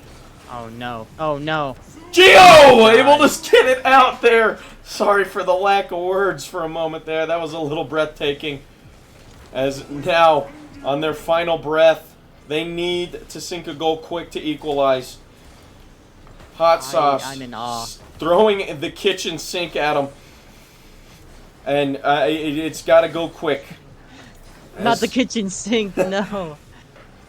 Oh, no. Oh, no. Gio! Able to get it out there! Sorry for the lack of words for a moment there. That was a little breathtaking. As now, on their final breath, they need to sink a goal quick to equalize. Hot Sauce. I'm in awe. throwing the kitchen sink at him. And it's got to go quick. Not the kitchen sink, no.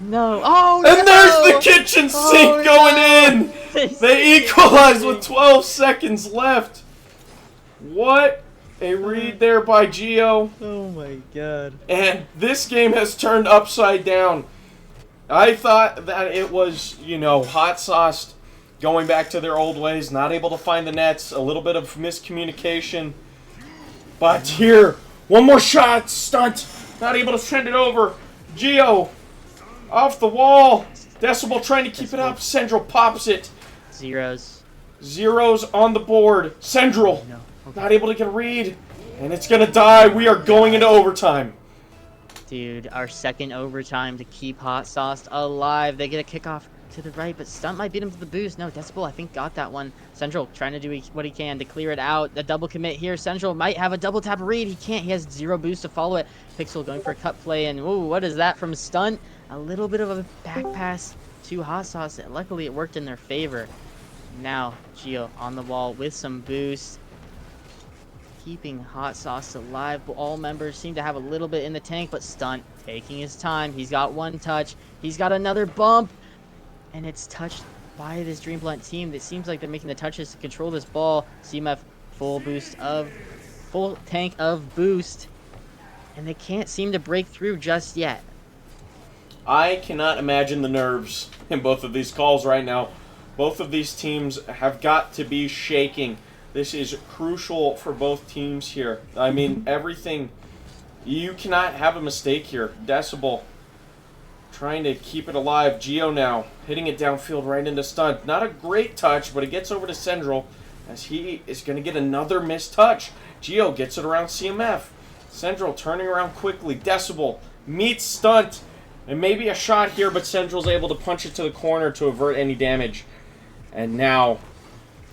No. Oh, and no! there's the kitchen sink going in! They equalize with 12 seconds left. What a read there by Gio. Oh my god. And this game has turned upside down. I thought that it was, hot sauce going back to their old ways, not able to find the nets, a little bit of miscommunication. But here, one more shot, stunt, not able to send it over. Gio, off the wall. Decibel trying to keep it up. Central pops it. Zeros on the board. Central, no. Okay. not able to get a read. And it's going to die. We are going into overtime. Dude, our second overtime to keep Hot Sauce alive. They get a kickoff to the right, but Stunt might beat him to the boost. No, Decibel, I think, got that one. Central trying to do what he can to clear it out. The double commit here. Central might have a double tap read. He can't. He has 0 boost to follow it. Pixel going for a cut play, and ooh, what is that from Stunt? A little bit of a back pass to Hot Sauce. Luckily, it worked in their favor. Now, Gio on the wall with some boost. Keeping Hot Sauce alive. All members seem to have a little bit in the tank, but Stunt taking his time. He's got one touch. He's got another bump. And it's touched by this Dream Blunt team that seems like they're making the touches to control this ball. CMF full tank of boost. And they can't seem to break through just yet. I cannot imagine the nerves in both of these calls right now. Both of these teams have got to be shaking. This is crucial for both teams here. I mean, everything. You cannot have a mistake here. Decibel trying to keep it alive. Gio now hitting it downfield right into Stunt. Not a great touch, but it gets over to Central as he is going to get another missed touch. Gio gets it around CMF. Central turning around quickly. Decibel meets Stunt. And maybe a shot here, but Central's able to punch it to the corner to avert any damage. And now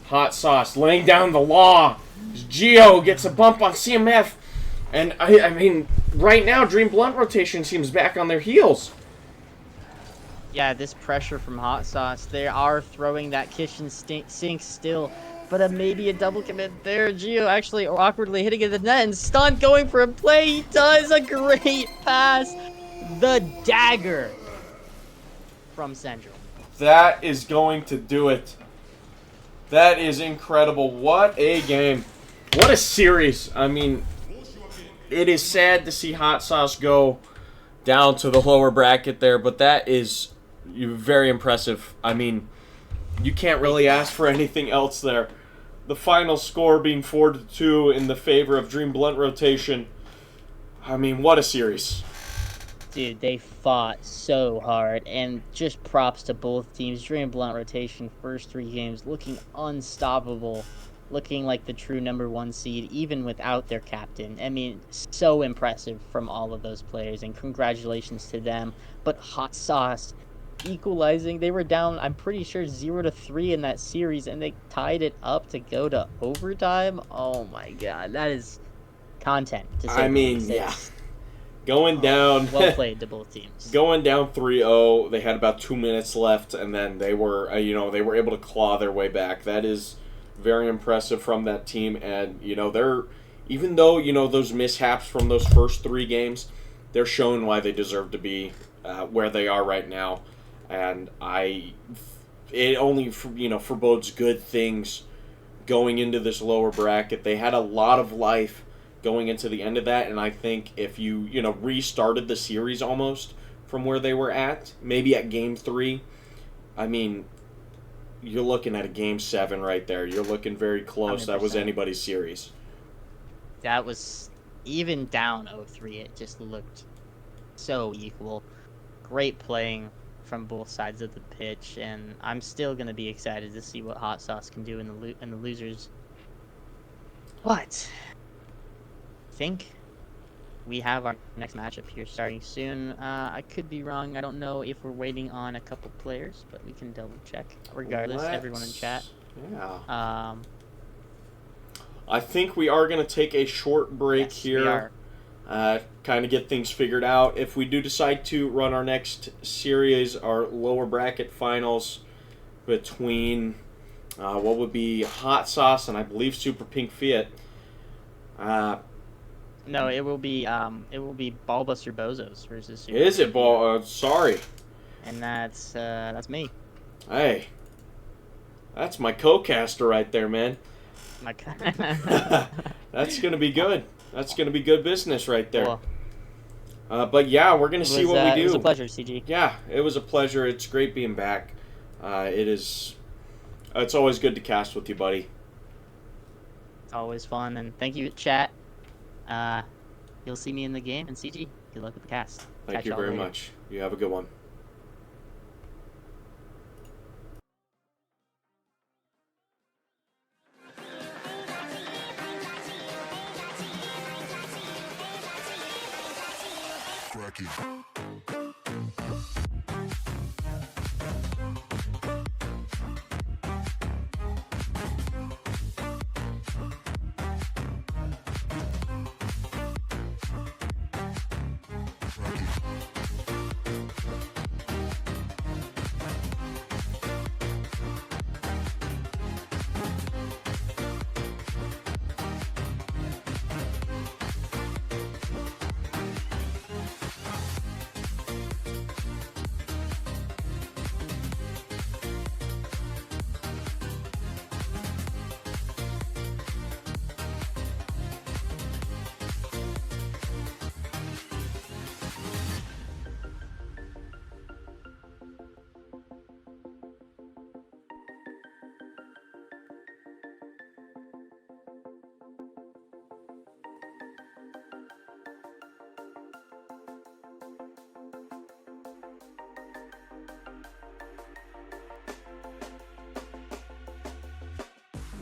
Hot Sauce laying down the law. Gio gets a bump on CMF. And, I mean, right now, Dream Blunt rotation seems back on their heels. Yeah, this pressure from Hot Sauce. They are throwing that kitchen sink still. But maybe a double commit there. Gio actually awkwardly hitting it in the net. And Stunt going for a play. He does a great pass. The dagger from Central. That is going to do it. That is incredible. What a game. What a series. I mean, it is sad to see Hot Sauce go down to the lower bracket there, but that is very impressive. I mean, you can't really ask for anything else there. The final score being 4-2 in the favor of Dream Blunt rotation. I mean, what a series. Dude, they fought so hard, and just props to both teams. Dream Blunt rotation, first 3 games, looking unstoppable, looking like the true #1 seed, even without their captain. I mean, so impressive from all of those players, and congratulations to them. But Hot Sauce equalizing, they were down, I'm pretty sure, 0-3 in that series, and they tied it up to go to overtime. Oh my god, that is content, to say the least. Yeah. Going down. Well played to both teams. Going down 3-0, they had about 2 minutes left, and then they were, they were able to claw their way back. That is very impressive from that team, and they're, even though those mishaps from those first 3 games, they're showing why they deserve to be where they are right now, and it only forebodes good things going into this lower bracket. They had a lot of life going into the end of that, and I think if you restarted the series almost from where they were at, maybe at game 3, I mean, you're looking at a game 7 right there. You're looking very close. 100%. That was anybody's series. That was, even down 0-3, it just looked so equal. Great playing from both sides of the pitch, and I'm still going to be excited to see what Hot Sauce can do in the losers. But I think we have our next matchup here starting soon. I could be wrong. I don't know if we're waiting on a couple players, but we can double check. Regardless, everyone in chat. Yeah. I think we are going to take a short break here. We are. Kind of get things figured out. If we do decide to run our next series, our lower bracket finals between what would be hot sauce and I believe super pink Fiat. No, it will be Ballbuster Bozos versus Super Is it Pink Fiat. Sorry. And that's me. Hey, that's my co-caster right there, man. My That's gonna be good. That's gonna be good business right there. Cool. But yeah, we're gonna see what we do. It was a pleasure, CG. Yeah, it was a pleasure. It's great being back. It's always good to cast with you, buddy. It's always fun, and thank you, chat. You'll see me in the game, and CG, good luck with the cast. Thank you very much. You have a good one. Cracking.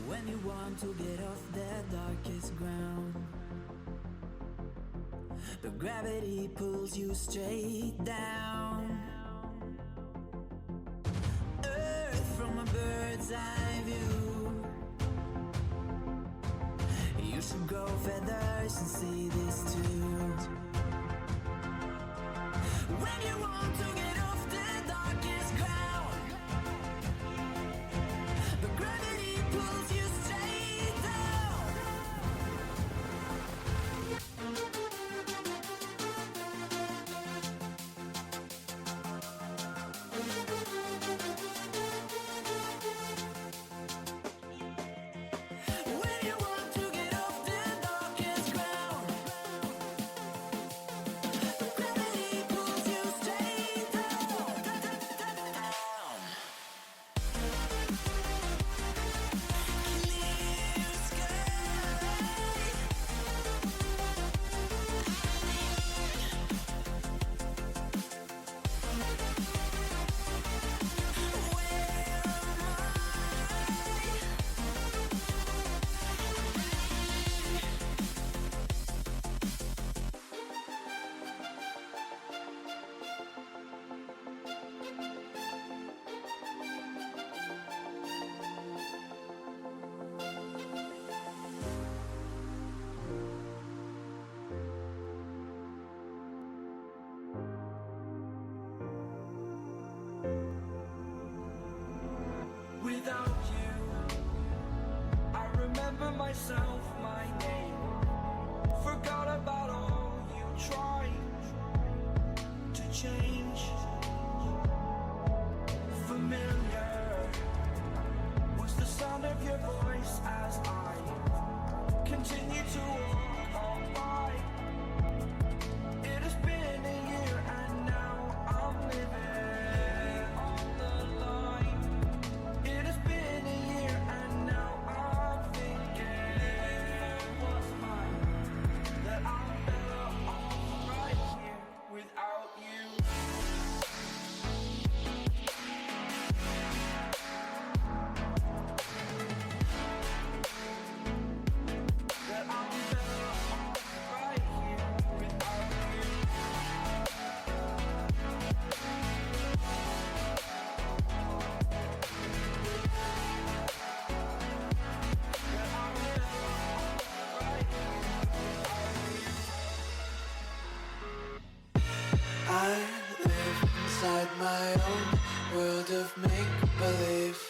When you want to get off the darkest ground, but gravity pulls you straight down. Earth from a bird's eye view. You should grow feathers and see this too. When you want to get off the darkest ground, but gravity pulls you straight down. When you want to get off the darkest ground, but gravity pulls you straight down. Clear sky. Without you, I remember myself, my name. Forgot about all you tried to change. Familiar was the sound of your voice as I continue to walk on by. It has been a year and now I'm living on the line. It has been a year and now I'm thinking what's mine, that I'm better off right here without you. That I'm better off right here without you. That I'm better off right here without you. I live inside my own world of make-believe.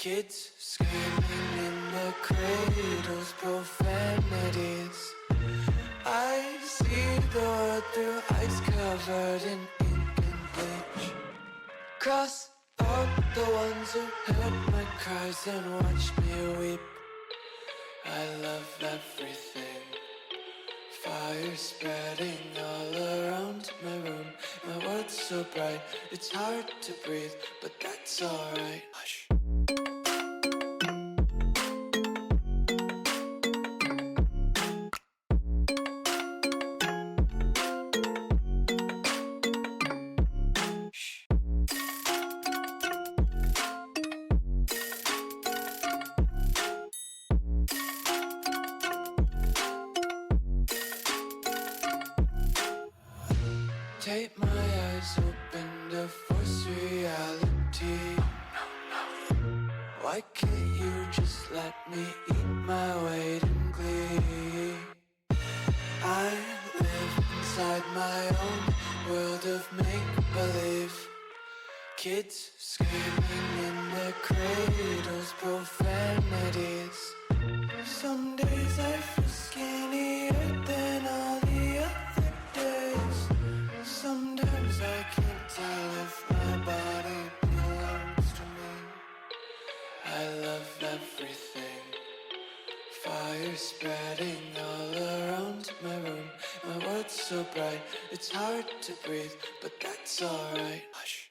Kids screaming in their cradles, profanities. I see the world through eyes covered in ink and bleach. Cross out the ones who heard my cries and watched me weep. I love everything. Fire spreading all around my room. My world's so bright, it's hard to breathe, but that's alright. Hush. Take my eyes open to force reality. Why can't you just let me eat my weight in glee? I live inside my own world of make-believe. Kids screaming in their cradles, profanities. Some days I feel skinnier than all the other days. Sometimes I can't tell if my body belongs to me. I love everything. Fire spreading all around my room. My world's so bright, it's hard to breathe, but that's alright. Hush.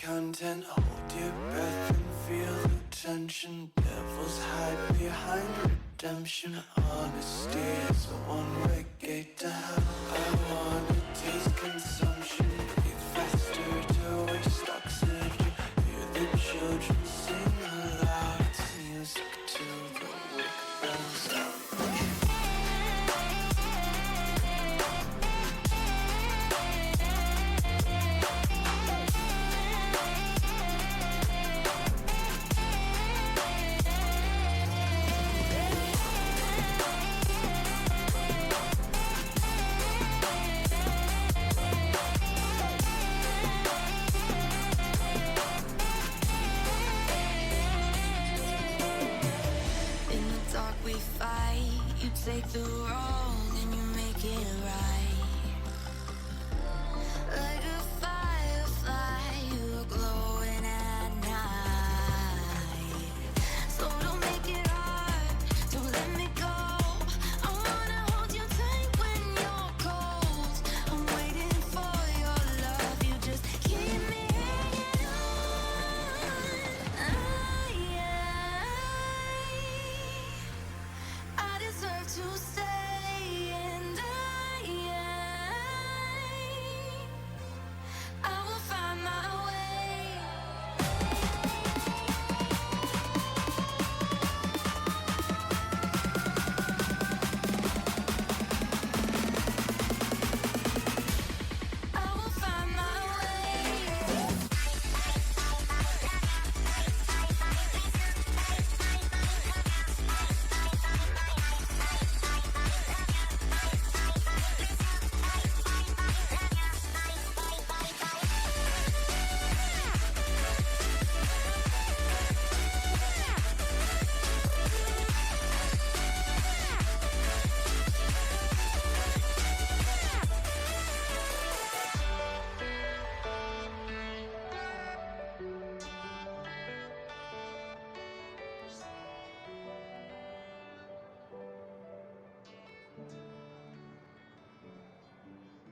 Content, hold your breath and feel the tension. Devils hide behind redemption. Honesty is a one-way gate to hell. I wanna taste consumption. Breathe faster to waste oxygen. Hear the children sing aloud. It's music to the wick burns out. You take the wrong and you make it right. Like a firefly, you're glowing at night. So don't make it hard, don't let me go. I wanna hold you tight when you're cold. I'm waiting for your love, you just keep me hanging on. I deserve to stay, and I will find my way. I will find my way.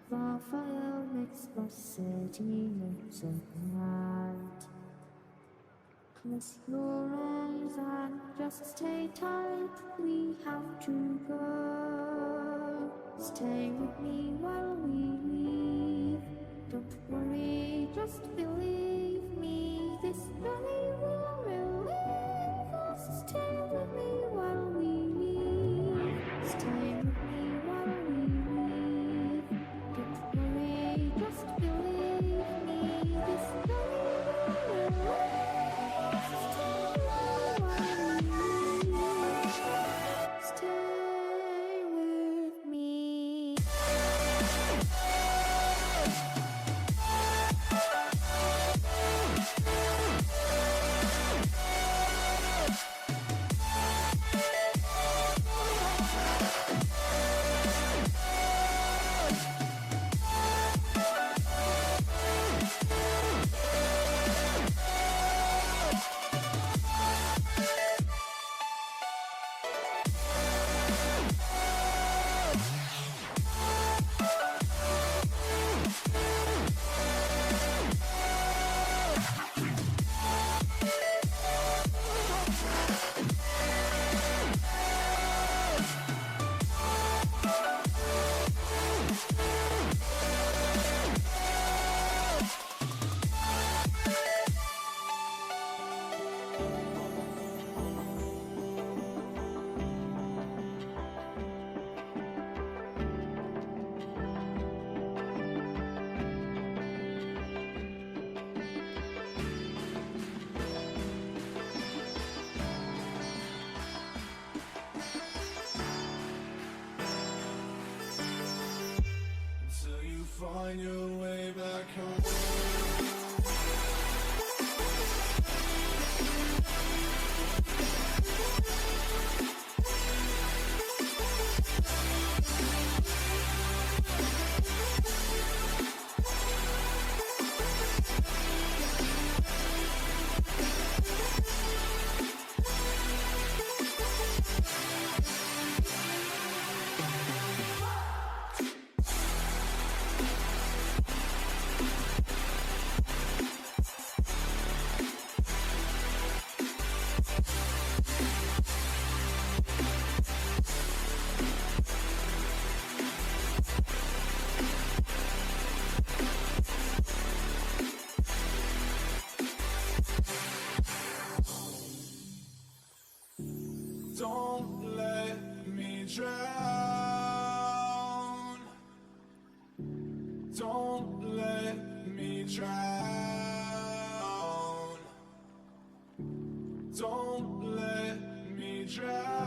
CRLW6Mans. Close your eyes and just stay tight. We have to go. Stay with me while we leave. Don't worry, just believe me. This journey will relieve us. Stay with me while we leave. Stay drown. Don't let me drown.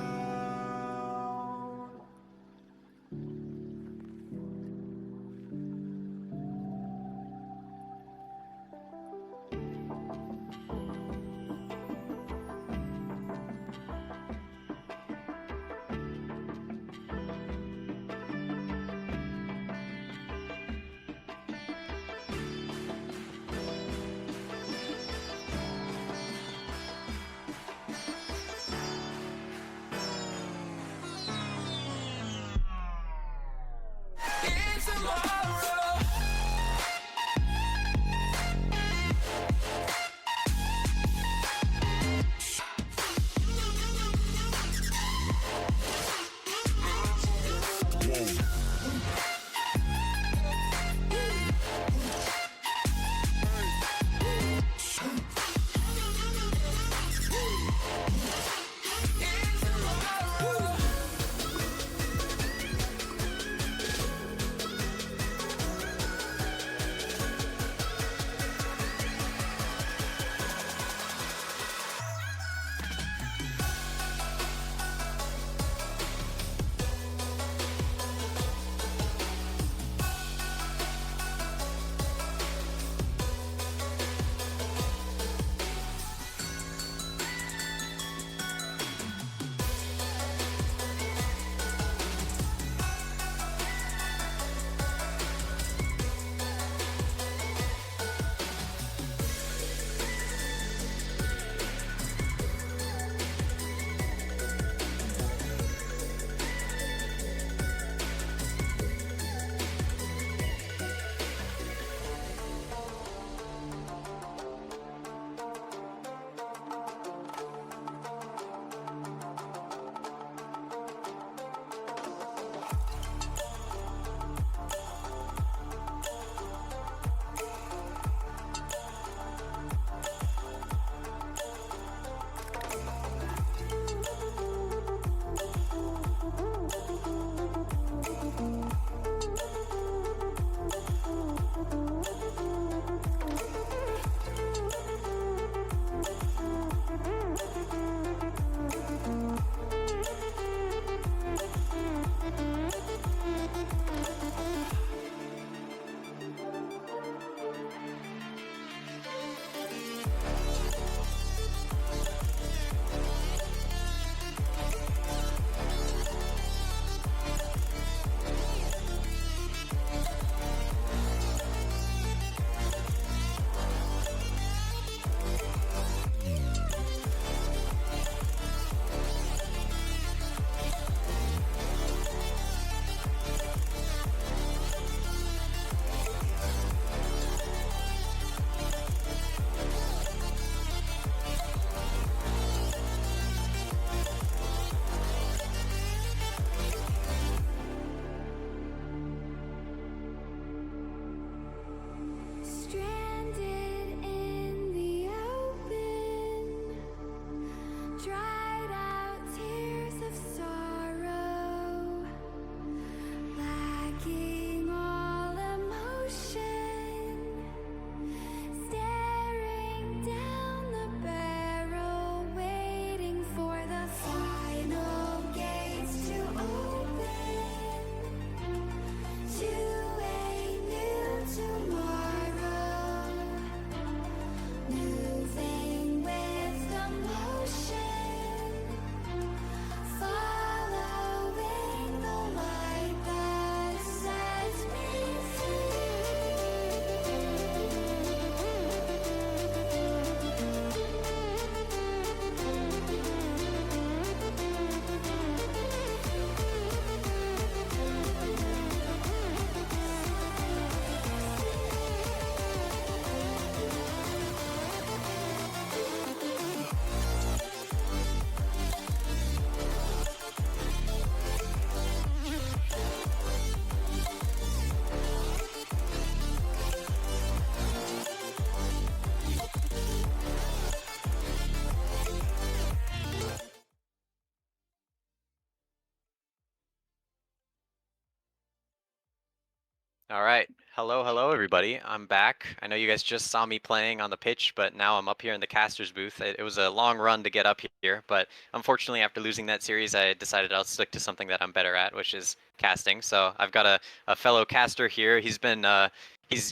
All right. Hello, everybody. I'm back. I know you guys just saw me playing on the pitch, but now I'm up here in the caster's booth. It was a long run to get up here, but unfortunately, after losing that series, I decided I'll stick to something that I'm better at, which is casting. So I've got a fellow caster here. He's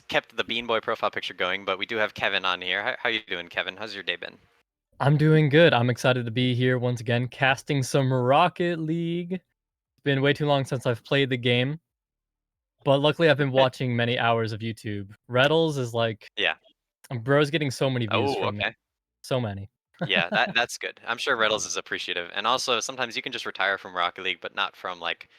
kept the Bean Boy profile picture going, but we do have Kevin on here. How you doing, Kevin? How's your day been? I'm doing good. I'm excited to be here once again, casting some Rocket League. It's been way too long since I've played the game, but luckily I've been watching many hours of YouTube. Reddles is like, Yeah. bro's getting so many views Oh, from me. okay. So many. Yeah, that's good. I'm sure Reynolds is appreciative, and also sometimes you can just retire from Rocket League, but not from like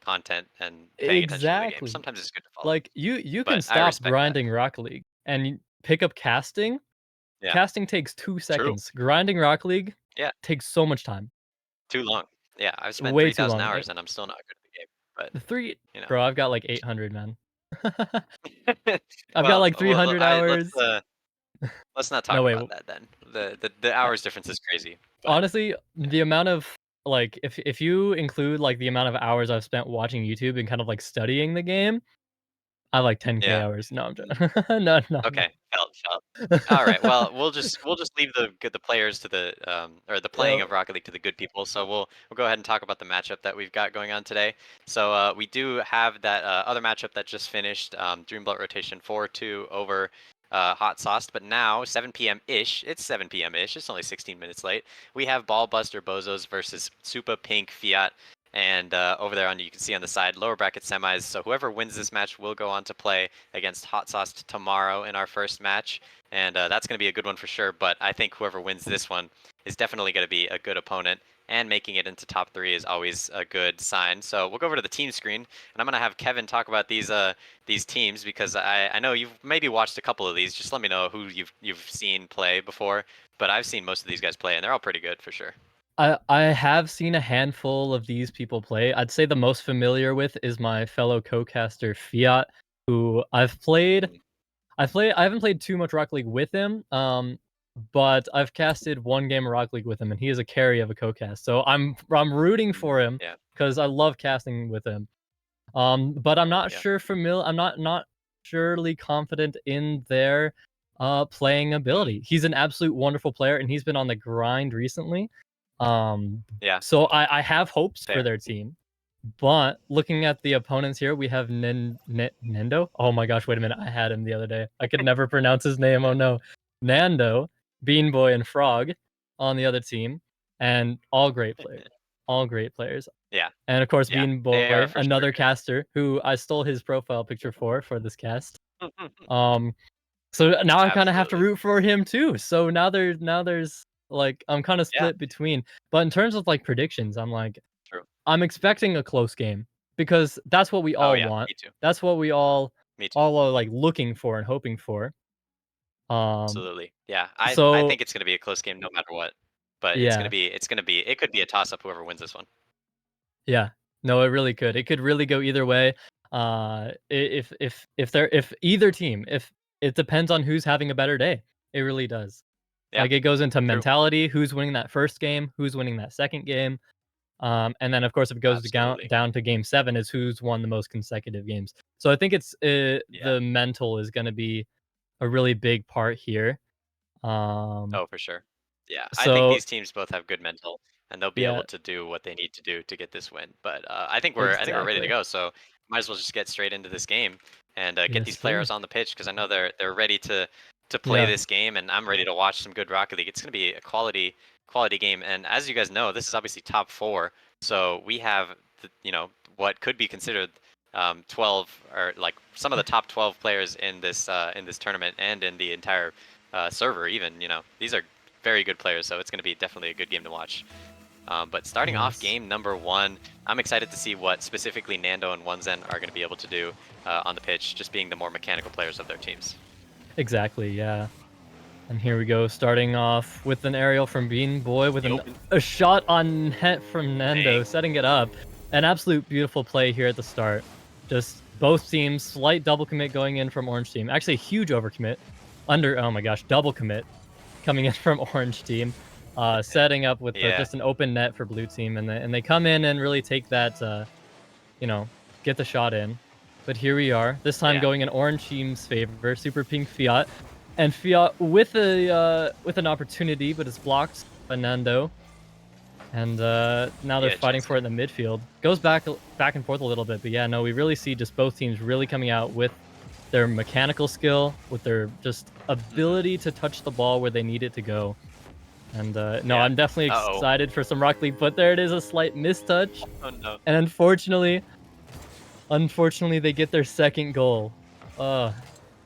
content and paying attention to the game. Exactly. Sometimes it's good to follow, Like you can but I stop respect that. grinding Rocket League and pick up casting. Yeah, Casting takes 2 true. seconds. Grinding Rocket League Yeah, takes so much time. too long. Yeah, I've spent Way too 3,000 long. hours and I'm still not good at the game. But The 3 you know, Bro, I've got like 800, man. I've got well, like 300 hours. let's not No, talk wait. about that then. The hours difference is crazy. But Honestly, the amount of like if you include like the amount of hours I've spent watching YouTube and kind of like studying the game, I have like 10K yeah. hours. No, I'm no, no, no. Okay, felt. All right. Well, we'll just leave the players to the or the playing Yep. of Rocket League to the good people. So we'll go ahead and talk about the matchup that we've got going on today. So we do have that other matchup that just finished, Dreamblood rotation 4-2 over Hot Sauce. But now 7 p.m. ish. It's 7 p.m. ish. It's only 16 minutes late. We have Ballbuster Bozos versus Super Pink Fiat. And over there, you can see on the side, lower bracket semis. So whoever wins this match will go on to play against Hot Sauce tomorrow in our first match, and that's going to be a good one for sure. But I think whoever wins this one is definitely going to be a good opponent, and making it into top 3 is always a good sign. So we'll go over to the team screen, and I'm going to have Kevin talk about these teams because I know you've maybe watched a couple of these. Just let me know who you've seen play before, but I've seen most of these guys play, and they're all pretty good for sure. I have seen a handful of these people play. I'd say the most familiar with is my fellow co-caster Fiat, who Mm, I haven't played too much Rocket League with him, but I've casted one game of Rocket League with him, and he is a carry of a co-cast. So I'm rooting for him yeah. because I love casting with him. But I'm Oh not yeah. sure familiar. I'm not surely confident in their playing Mm, ability. He's an absolute wonderful player, and he's been on the grind recently. Um, yeah. so I have hopes for Fair. their team. But looking at the opponents here, we have Nendo. Oh my gosh, wait a minute. I had him the other day. I could never pronounce his name. Oh no. Nando, Bean Boy, and Frog on the other team. And all great players. All great players. Yeah. And of course, Yeah. Bean They are Boy, for sure another caster who I stole his profile picture for this cast. good. Um, so now I kind of have to Absolutely. root for him too. So now there's like I'm kind of Yeah. split between. But in terms of like predictions, I'm like True. I'm expecting a close game because that's what we Oh all yeah. want. Me too. That's what we Me too. all are like looking for and hoping for. Um, Absolutely. Yeah. I so think it's gonna be a close game no matter what. But yeah, it could be a toss up whoever wins this one. yeah. No, it really could. It could really go either way. If either team, if it depends on who's having a better day. It really does. Yeah. Like it goes into True. mentality, who's winning that first game, who's winning that second game. And then of course if it goes to Absolutely. down to game 7 is who's won the most consecutive games. So I think it's Yeah. the mental is going to be a really big part here. Um, Oh, for sure. Yeah. I think so these teams both have good mental and they'll be yeah, able to do what they need to do to get this win. But I think we're ready to exactly. go. So might as well just get straight into this game and get Yes, these sir. players on the pitch because I know they're ready to play Yeah. this game and I'm ready to watch some good Rocket League. It's going to be a quality game. And as you guys know, this is obviously top 4. So we have what could be considered 12 or like some of the top 12 players in this tournament and in the entire server even. These are very good players, so it's going to be definitely a good game to watch. But starting off Yes. game number 1, I'm excited to see what specifically Nando and Onezen are going to be able to do on the pitch, just being the more mechanical players of their teams. Exactly. Yeah. And here we go, starting off with an aerial from Bean Boy with The open a shot on net from Nando, dang. setting it up. An absolute beautiful play here at the start. Just both teams, slight double commit going in from Orange team. Actually, a huge overcommit. Oh my gosh, double commit coming in from Orange team. Setting up with Yeah, just an open net for Blue team. And they come in and really take that, get the shot in. But here we are, this time Yeah. going in orange team's favor, Super Pink Fiat. And Fiat with an opportunity, but it's blocked by Nando. And now they're Yeah, fighting just for it in the midfield. Goes back and forth a little bit, but yeah, no, we really see just both teams really coming out with their mechanical skill, with their just ability to touch the ball where they need it to go. And no, Yeah. I'm definitely Uh-oh. excited for some Rocket League, but there it is, a slight mistouch. Oh no. And unfortunately, they get their second goal.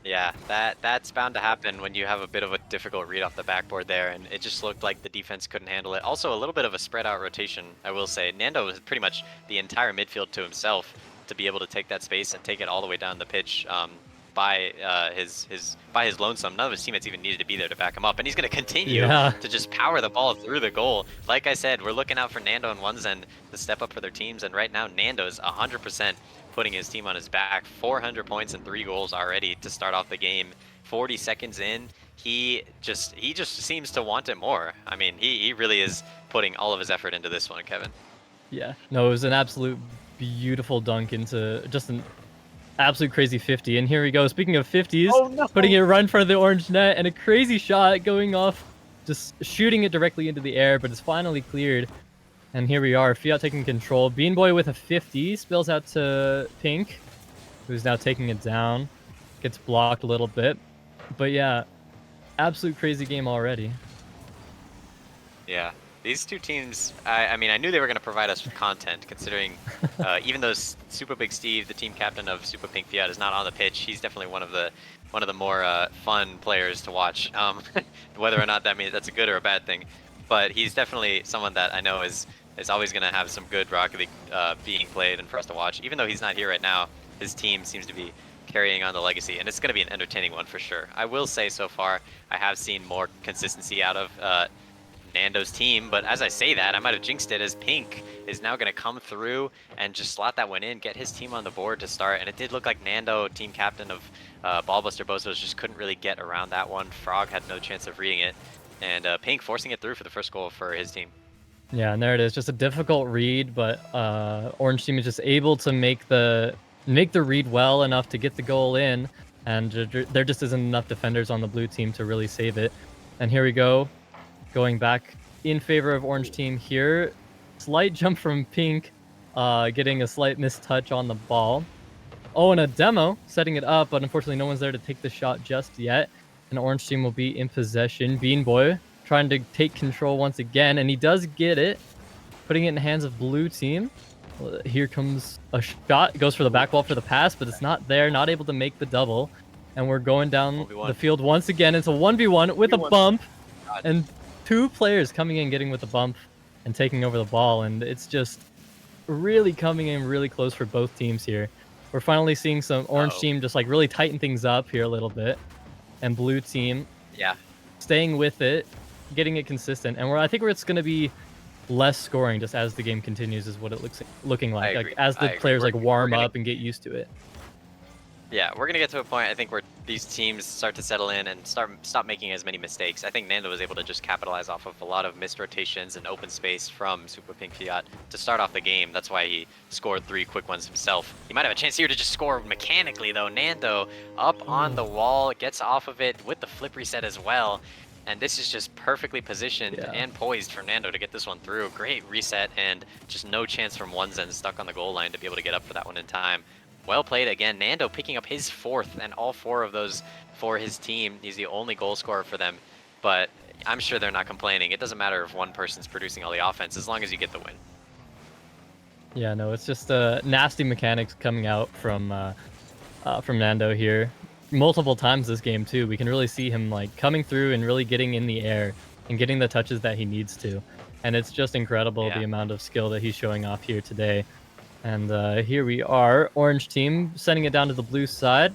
Yeah, that's bound to happen when you have a bit of a difficult read off the backboard there, and it just looked like the defense couldn't handle it. Also, a little bit of a spread out rotation, I will say. Nando was pretty much the entire midfield to himself to be able to take that space and take it all the way down the pitch by his lonesome. None of his teammates even needed to be there to back him up, and he's going to continue to just power the ball through the goal. Like I said, we're looking out for Nando and One's End to step up for their teams, and right now Nando is 100% putting his team on his back. 400 points and 3 goals already to start off the game. 40 seconds in, he just seems to want it more. I mean, he really is putting all of his effort into this one, Kevin. Yeah, no, it was an absolute beautiful dunk into just an absolute crazy 50. And here we go. Speaking of 50s, putting it right in front of the orange net, and a crazy shot going off, just shooting it directly into the air, but it's finally cleared. And here we are, Fiat taking control. Bean Boy with a 50 spills out to Pink, who's now taking it down. Gets blocked a little bit. But yeah, absolute crazy game already. Yeah, these two teams, I mean, I knew they were going to provide us with content, considering even though Super Big Steve, the team captain of Super Pink Fiat, is not on the pitch, he's definitely one of the more fun players to watch. Whether or not that's a good or a bad thing, but he's definitely someone that I know is always going to have some good Rocket League being played and for us to watch. Even though he's not here right now, his team seems to be carrying on the legacy, and it's going to be an entertaining one for sure. I will say so far, I have seen more consistency out of Nando's team, but as I say that, I might have jinxed it, as Pink is now going to come through and just slot that one in, get his team on the board to start. And it did look like Nando, team captain of Ballbuster Bozos, just couldn't really get around that one. Frog had no chance of reading it, and Pink forcing it through for the first goal for his team. Yeah, and there it is, just a difficult read, but Orange team is just able to make the read well enough to get the goal in, and there just isn't enough defenders on the blue team to really save it. And here we go, going back in favor of Orange team here. Slight jump from Pink, getting a slight mistouch on the ball. Oh, and a demo setting it up, but unfortunately no one's there to take the shot just yet. And Orange team will be in possession. Bean Boy trying to take control once again, and he does get it, putting it in the hands of blue team. Here comes a shot. It goes for the back wall for the pass, but it's not there, not able to make the double. And we're going down 1v1. the field once again. It's a 1v1 with a bump, and 2 players coming in, getting with the bump and taking over the ball. And it's just really coming in really close for both teams here. We're finally seeing some Orange team just like really tighten things up here a little bit, and blue team staying with it, getting it consistent. And I think it's going to be less scoring just as the game continues, is what it looking like. Like as the players like warm up and get used to it. Yeah, we're gonna get to a point, I think, where these teams start to settle in and stop making as many mistakes. I think Nando was able to just capitalize off of a lot of missed rotations and open space from Super Pink Fiat to start off the game. That's why he scored 3 quick ones himself. He might have a chance here to just score mechanically, though. Nando up on the wall, gets off of it with the flip reset as well. And this is just perfectly positioned and poised for Nando to get this one through. Great reset, and just no chance from One's End, stuck on the goal line to be able to get up for that one in time. Well played again. Nando picking up his 4th, and all 4 of those for his team. He's the only goal scorer for them, but I'm sure they're not complaining. It doesn't matter if one person's producing all the offense, as long as you get the win. Yeah, no, it's just nasty mechanics coming out from Nando here. Multiple times this game too. We can really see him like coming through and really getting in the air and getting the touches that he needs to. And it's just incredible the amount of skill that he's showing off here today. And here we are, Orange team sending it down to the blue side,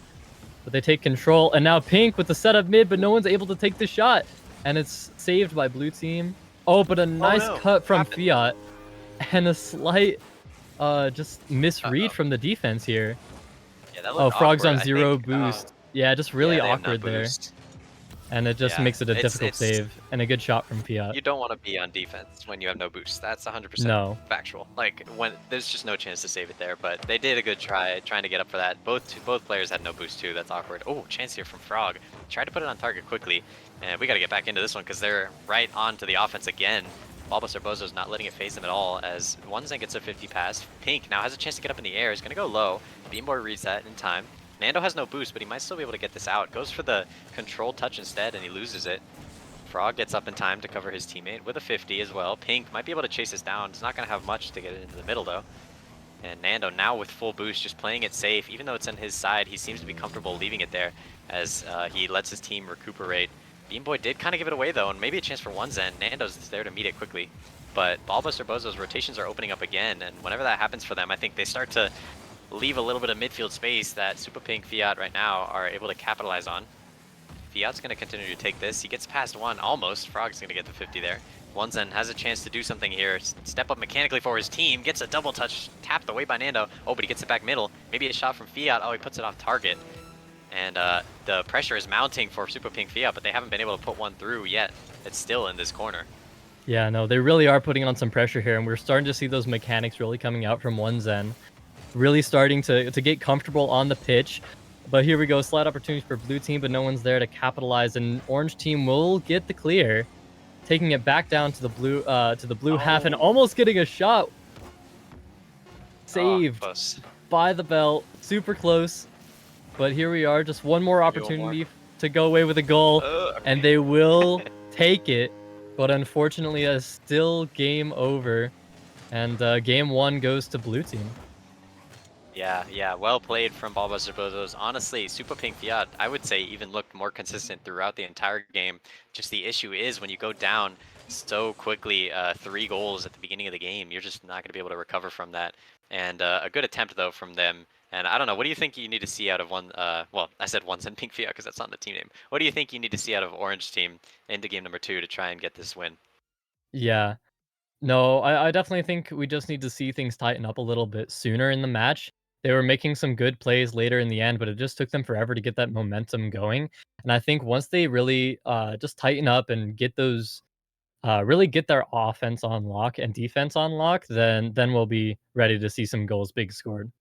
but they take control. And now Pink with the setup mid, but no one's able to take the shot. And it's saved by blue team. Oh, but a nice cut from Fiat, and a slight just misread from the defense here. Yeah, that looked Frog's awkward, on 0 boost. Yeah, just really awkward there. and it just Yeah, makes it a it's- difficult it's- save and a good shot from Fiat. You don't want to be on defense when you have no boost. That's 100% No. factual. Like when there's just no chance to save it there. But they did a good try trying to get up for that. Both players had no boost too. That's awkward. Oh, chance here from Frog. Tried to put it on target quickly, and we got to get back into this one because they're right on to the offense again. Bulbasaur Bozo's not letting it phase them at all as one Zen gets a 50 pass. Pink now has a chance to get up in the air. He's gonna go low. Beam Boy reads that in time. Nando has no boost, but he might still be able to get this out. Goes for the control touch instead, and he loses it. Frog gets up in time to cover his teammate with a 50 as well. Pink might be able to chase this down. He's not going to have much to get it into the middle though. And Nando now with full boost, just playing it safe. Even though it's on his side, he seems to be comfortable leaving it there as he lets his team recuperate. Beam Boy did kind of give it away though, and maybe a chance for one Zen. Nando's there to meet it quickly. But Bulbasaur Bozo's rotations are opening up again, and whenever that happens for them, I think they start to leave a little bit of midfield space that Super Pink Fiat right now are able to capitalize on. Fiat's going to continue to take this. He gets past one almost. Frog's going to get the 50 there. One Zen has a chance to do something here. Step up mechanically for his team. Gets a double touch tapped away by Nando. Oh, but he gets it back middle. Maybe a shot from Fiat. Oh, he puts it off target. And the pressure is mounting for Super Pink Fiat, but they haven't been able to put one through yet. It's still in this corner. Yeah, no, they really are putting on some pressure here, and we're starting to see those mechanics really coming out from one Zen. Really starting to get comfortable on the pitch. But here we go, slide opportunities for blue team, but no one's there to capitalize, and orange team will get the clear, taking it back down to the blue half and almost getting a shot. Saved Close. by the belt, super close. But here we are, just one more opportunity to go away with a goal, and they will take it. But unfortunately, it's still game over, and game one goes to blue team. Yeah, well played from Bulbasaur Bozos. Honestly, Super Pink Fiat, I would say, even looked more consistent throughout the entire game. Just the issue is when you go down so quickly, 3 goals at the beginning of the game, you're just not going to be able to recover from that. And a good attempt, though, from them. And I don't know, what do you think you need to see out of one, well, I said one Zen Pink Fiat because that's not the team name. What do you think you need to see out of Orange Team into game number 2 to try and get this win? Yeah. No, I definitely think we just need to see things tighten up a little bit sooner in the match. They were making some good plays later in the end, but it just took them forever to get that momentum going. And I think once they really just tighten up and get those, really get their offense on lock and defense on lock, then we'll be ready to see some goals big scored.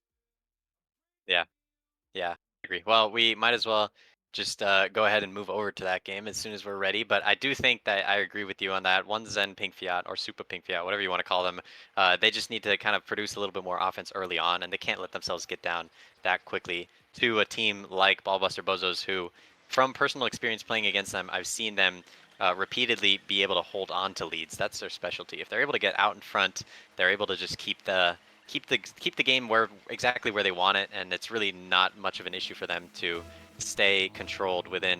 Yeah, I agree. Well, we might as well just go ahead and move over to that game as soon as we're ready. But I do think that I agree with you on that. One Zen Pink Fiat or Super Pink Fiat, whatever you want to call them, they just need to kind of produce a little bit more offense early on, and they can't let themselves get down that quickly to a team like Bulbasaur Bozos, who, from personal experience playing against them, I've seen them repeatedly be able to hold on to leads. That's their specialty. If they're able to get out in front, they're able to just keep the game exactly where they want it, and it's really not much of an issue for them to stay controlled within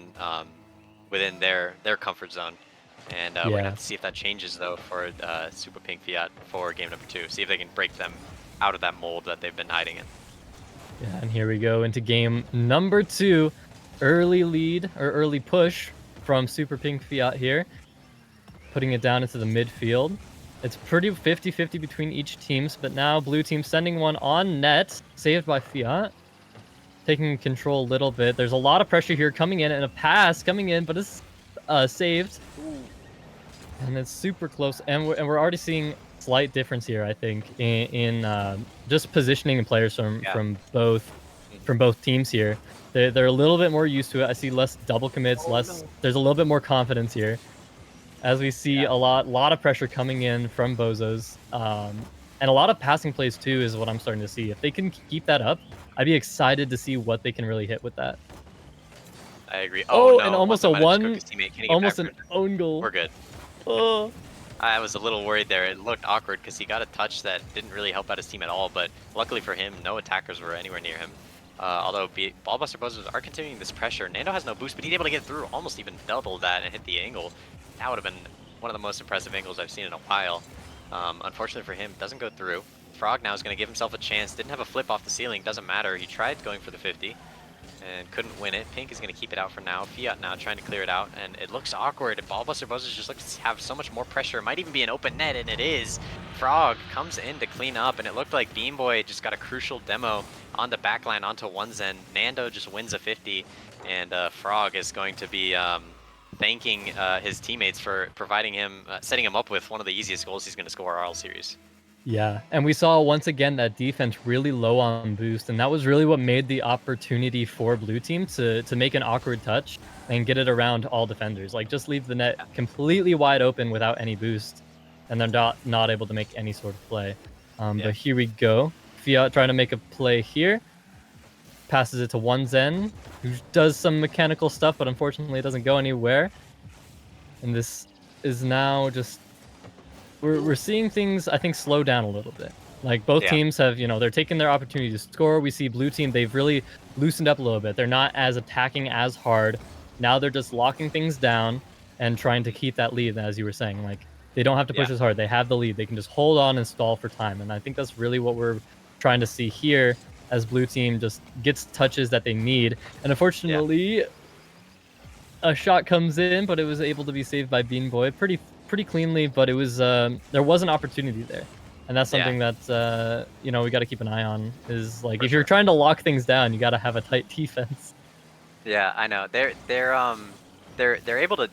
their comfort zone. And we're gonna have to see if that changes though for Super Pink Fiat for game number 2. See if they can break them out of that mold that they've been hiding in. Yeah, and here we go into game number 2. Early lead or early push from Super Pink Fiat here, putting it down into the midfield. It's pretty 50-50 between each teams, but now blue team sending one on net, saved by Fiat. Taking control a little bit. There's a lot of pressure here coming in, and a pass coming in, but it's saved. And it's super close, and we're already seeing slight difference here, I think, in just positioning players from both teams here. They're a little bit more used to it. I see less double commits, there's a little bit more confidence here. As we see a lot of pressure coming in from Bozos, and a lot of passing plays too is what I'm starting to see. If they can keep that up, I'd be excited to see what they can really hit with that. I agree. Oh, no, and almost an own goal. We're good. Oh. I was a little worried there. It looked awkward because he got a touch that didn't really help out his team at all, but luckily for him, no attackers were anywhere near him. Although Bulbasaur Bozos are continuing this pressure. Nando has no boost, but he's able to get through, almost even double that and hit the angle. That would have been one of the most impressive angles I've seen in a while. Unfortunately for him, doesn't go through. Frog now is going to give himself a chance. Didn't have a flip off the ceiling, doesn't matter. He tried going for the 50 and couldn't win it. Pink is going to keep it out for now. Fiat now trying to clear it out, and it looks awkward. Bulbasaur Bozos just looks to have so much more pressure. It might even be an open net, and it is. Frog comes in to clean up, and it looked like Beam Boy just got a crucial demo on the backline onto one Zen. Nando just wins a 50, and Frog is going to be thanking his teammates for providing him, setting him up with one of the easiest goals he's going to score all series. Yeah, and we saw once again that defense really low on boost, and that was really what made the opportunity for blue team to make an awkward touch and get it around all defenders. Like just leave the net completely wide open without any boost, and they're not able to make any sort of play. But here we go. Fiat trying to make a play here. Passes it to one Zen, who does some mechanical stuff, but unfortunately it doesn't go anywhere. And this is now just we're seeing things, I think, slow down a little bit. Like both teams have, they're taking their opportunity to score. We see blue team, they've really loosened up a little bit. They're not as attacking as hard. Now they're just locking things down and trying to keep that lead, as you were saying. Like they don't have to push as hard. They have the lead. They can just hold on and stall for time. And I think that's really what we're trying to see here as blue team just gets touches that they need. And unfortunately, a shot comes in, but it was able to be saved by Bean Boy pretty cleanly. But it was there was an opportunity there, and that's something that we got to keep an eye on. Is like if you're trying to lock things down, you got to have a tight defense. Yeah, I know. They're able to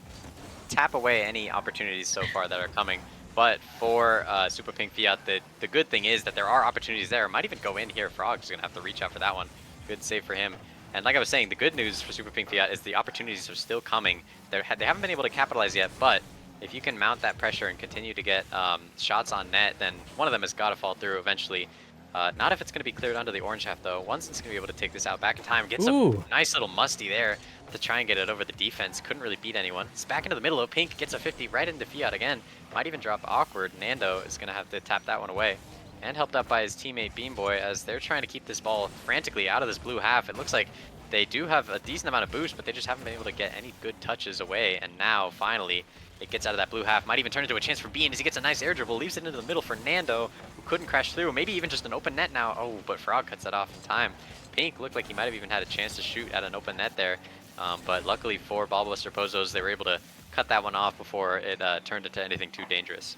tap away any opportunities so far that are coming. But for Super Pink Fiat, the good thing is that there are opportunities there. Might even go in here. Frog's gonna have to reach out for that one. Good save for him. And like I was saying, the good news for Super Pink Fiat is the opportunities are still coming. They haven't been able to capitalize yet, but if you can mount that pressure and continue to get shots on net, then one of them has got to fall through eventually. Not if it's going to be cleared under the orange half, though. Oneson's going to be able to take this out back in time. Get some nice little musty there to try and get it over the defense. Couldn't really beat anyone. It's back into the middle of Pink. Gets a 50 right into Fiat again. Might even drop awkward. Nando is going to have to tap that one away. And helped out by his teammate Bean Boy as they're trying to keep this ball frantically out of this blue half. It looks like they do have a decent amount of boost, but they just haven't been able to get any good touches away. And now, finally, it gets out of that blue half. Might even turn into a chance for Bean as he gets a nice air dribble. Leaves it into the middle for Nando, who couldn't crash through. Maybe even just an open net now. Oh, but Frog cuts that off in time. Pink looked like he might have even had a chance to shoot at an open net there. But luckily for Ballbuster Pozos, they were able to cut that one off before it turned into anything too dangerous.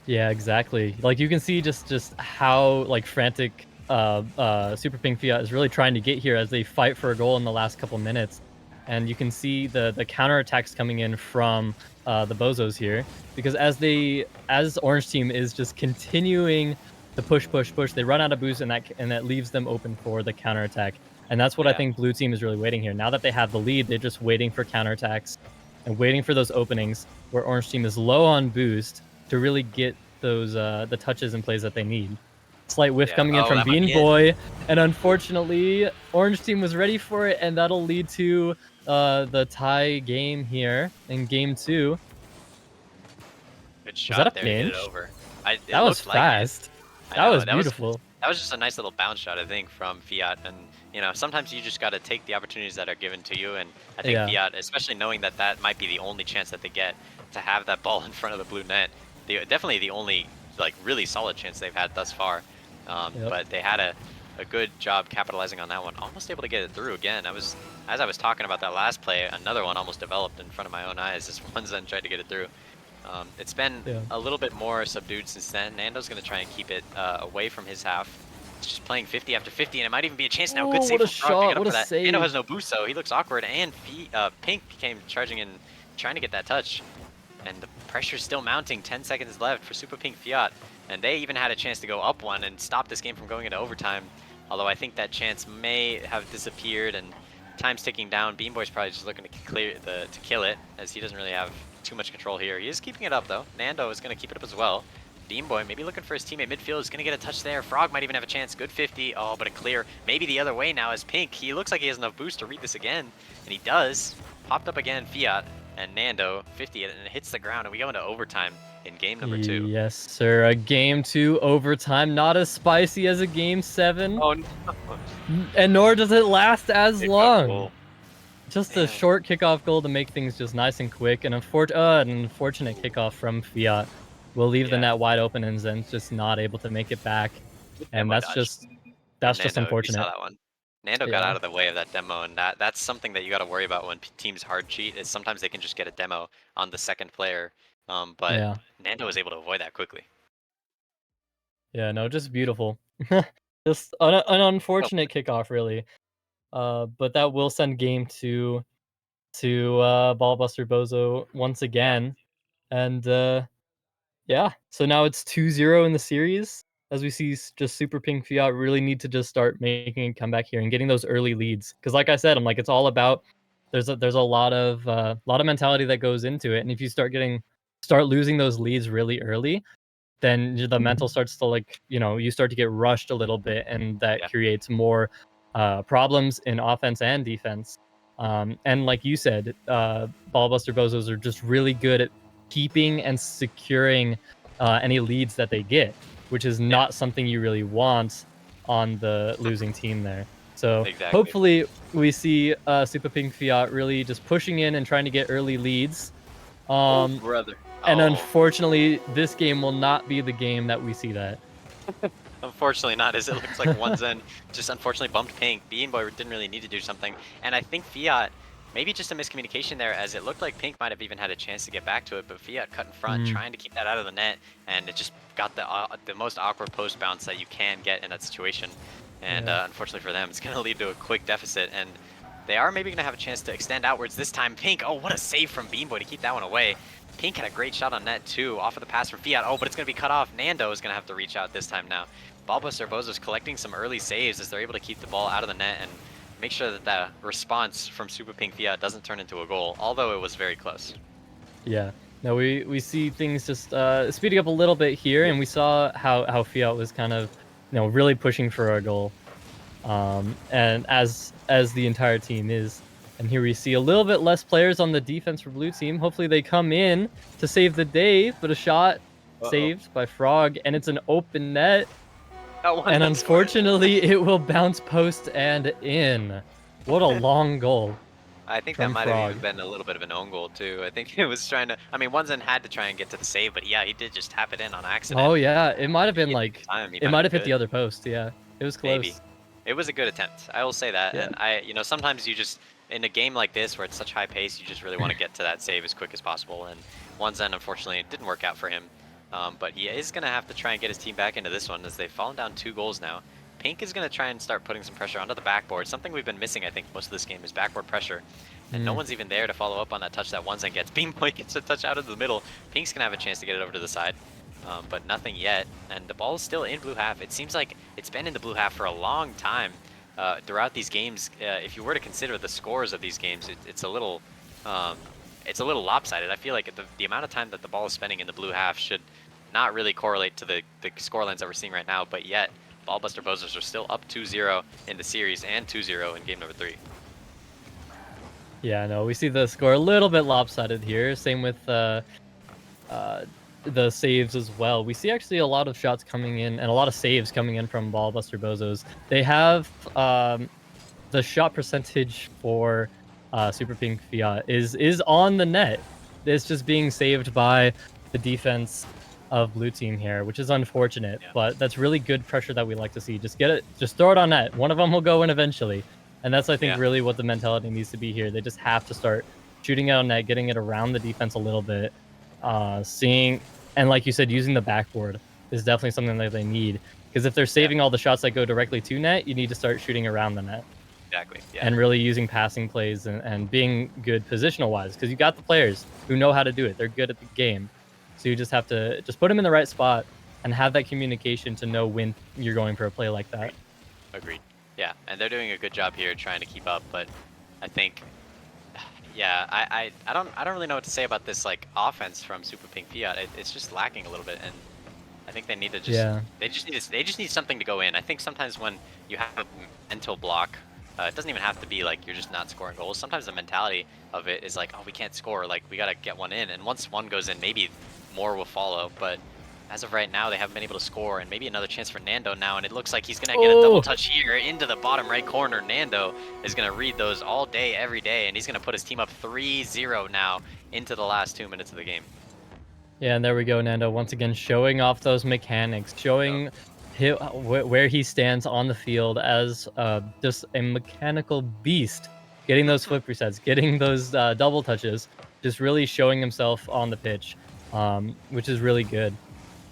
Yeah, exactly. Like you can see just how like frantic Super Pink Fiat is really trying to get here as they fight for a goal in the last couple minutes. And you can see the counterattacks coming in from the Bozos here. Because as Orange Team is just continuing to push, they run out of boost and that leaves them open for the counterattack. And that's what I think Blue Team is really waiting here. Now that they have the lead, they're just waiting for counterattacks and waiting for those openings where Orange Team is low on boost to really get those the touches and plays that they need. Slight whiff coming in from Bean Boy, and unfortunately, Orange Team was ready for it, and that'll lead to the tie game here in Game 2. Good shot there to get it over. That was fast. That was beautiful. That was just a nice little bounce shot, I think, from Fiat. And, sometimes you just got to take the opportunities that are given to you. And I think Fiat, especially knowing that that might be the only chance that they get to have that ball in front of the blue net, definitely the only, like, really solid chance they've had thus far. But they had a good job capitalizing on that one. Almost able to get it through again. As I was talking about that last play, another one almost developed in front of my own eyes. This one Zen tried to get it through. It's been a little bit more subdued since then. Nando's going to try and keep it away from his half. It's just playing 50 after 50, and it might even be a chance now. Good save from Frog. What a save. Nando has no boost, though. He looks awkward, and Pink came charging in, trying to get that touch. And the pressure's still mounting. 10 seconds left for Super Pink Fiat. And they even had a chance to go up one and stop this game from going into overtime. Although I think that chance may have disappeared, and time's ticking down. Bean Boy's probably just looking to kill it, as he doesn't really have too much control here. He is keeping it up, though. Nando is going to keep it up as well. Bean Boy maybe looking for his teammate midfield. Is going to get a touch there. Frog might even have a chance. Good 50. Oh, but a clear. Maybe the other way now is Pink. He looks like he has enough boost to read this again. And he does. Popped up again, Fiat. And Nando, 50, and it hits the ground. And we go into overtime in game number 2. Yes, sir. A game 2 overtime. Not as spicy as a game 7. Oh, no. And nor does it last as long. Just a short kickoff goal to make things just nice and quick. And an unfortunate kickoff from Fiat will leave the net wide open, and Zen's just not able to make it back. And that's just unfortunate. You saw that one. Nando got out of the way of that demo, and that's something that you got to worry about when teams hard cheat. Is sometimes they can just get a demo on the second player, but Nando was able to avoid that quickly. Yeah, no, just beautiful. Just an unfortunate kickoff, really. But that will send game 2 to Ballbuster Bozo once again. And yeah, so now it's 2-0 in the series. As we see, just Super Pink Fiat really need to just start making a comeback here and getting those early leads. Because like I said, I'm like, it's all about there's a lot of mentality that goes into it. And if you start losing those leads really early, then the mental starts to you start to get rushed a little bit, and that Yeah. creates more problems in offense and defense. And like you said, Ballbuster Bozos are just really good at keeping and securing any leads that they get, which is not something you really want on the losing team there. So Exactly. hopefully we see Super Pink Fiat really just pushing in and trying to get early leads. Oh, brother. And Oh, unfortunately, this game will not be the game that we see that. unfortunately not, as it looks like one Zen just unfortunately bumped Pink. Bean Boy didn't really need to do something. And I think Fiat, maybe just a miscommunication there, as it looked like Pink might have even had a chance to get back to it, but Fiat cut in front, trying to keep that out of the net, and it just got the most awkward post bounce that you can get in that situation. And unfortunately for them, it's going to lead to a quick deficit, and they are maybe going to have a chance to extend outwards this time. Pink, oh, what a save from Bean Boy to keep that one away. Pink had a great shot on net too, off of the pass from Fiat. Oh, but it's going to be cut off. Nando is going to have to reach out this time now. Ballbuster Bozo's collecting some early saves as they're able to keep the ball out of the net and make sure that the response from Super Pink Fiat doesn't turn into a goal, although it was very close. Yeah. No, we see things just speeding up a little bit here, and we saw how Fiat was kind of, really pushing for a goal. And as the entire team is. And here we see a little bit less players on the defense for blue team. Hopefully they come in to save the day, but a shot saved by Frog, and it's an open net. And unfortunately, it will bounce post and in. What a long goal. I think that might have even been a little bit of an own goal too. I think it was trying to, I mean, Onezen had to try and get to the save, but yeah, he did just tap it in on accident. Oh yeah, it might have been like, it might have hit the other post, yeah. It was close. Maybe. It was a good attempt, I will say that. Yeah. And sometimes you just, in a game like this where it's such high pace, you just really want to get to that save as quick as possible. And Onezen, unfortunately, it didn't work out for him. But he is going to have to try and get his team back into this one as they've fallen down 2 goals now. Pink is going to try and start putting some pressure onto the backboard. Something we've been missing, I think, most of this game is backboard pressure. And no one's even there to follow up on that touch that Onezen gets. Bean Boy gets a touch out of the middle. Pink's going to have a chance to get it over to the side. But nothing yet. And the ball is still in blue half. It seems like it's been in the blue half for a long time. Throughout these games, if you were to consider the scores of these games, it's a little lopsided. I feel like the amount of time that the ball is spending in the blue half should not really correlate to the score lines that we're seeing right now, but yet Ballbuster Bozos are still up 2-0 in the series and 2-0 in game number 3. Yeah, no, we see the score a little bit lopsided here. Same with the saves as well. We see actually a lot of shots coming in and a lot of saves coming in from Ballbuster Bozos. They have the shot percentage for Super Pink Fiat is on the net. It's just being saved by the defense of blue team here, which is unfortunate, but that's really good pressure that we like to see. Just throw it on net. One of them will go in eventually. And that's, I think, really what the mentality needs to be here. They just have to start shooting it on net, getting it around the defense a little bit, seeing, and like you said, using the backboard is definitely something that they need. Because if they're saving all the shots that go directly to net, you need to start shooting around the net. Exactly. Yeah. And really using passing plays and being good positional-wise. Because you got the players who know how to do it. They're good at the game. So you just have to just put them in the right spot and have that communication to know when you're going for a play like that. Agreed. Yeah, and they're doing a good job here trying to keep up, but I think, yeah, I don't really know what to say about this offense from Super Pink Fiat. It's just lacking a little bit, and I think they need to just they just need something to go in. I think sometimes when you have a mental block, it doesn't even have to be like you're just not scoring goals. Sometimes the mentality of it is like, oh, we can't score, like we gotta get one in, and once one goes in, maybe more will follow, but as of right now, they haven't been able to score, and maybe another chance for Nando now, and it looks like he's going to get a double touch here into the bottom right corner. Nando is going to read those all day, every day, and he's going to put his team up 3-0 now into the last 2 minutes of the game. Yeah, and there we go, Nando, once again showing off those mechanics, showing where he stands on the field as just a mechanical beast, getting those flip resets, getting those double touches, just really showing himself on the pitch, which is really good.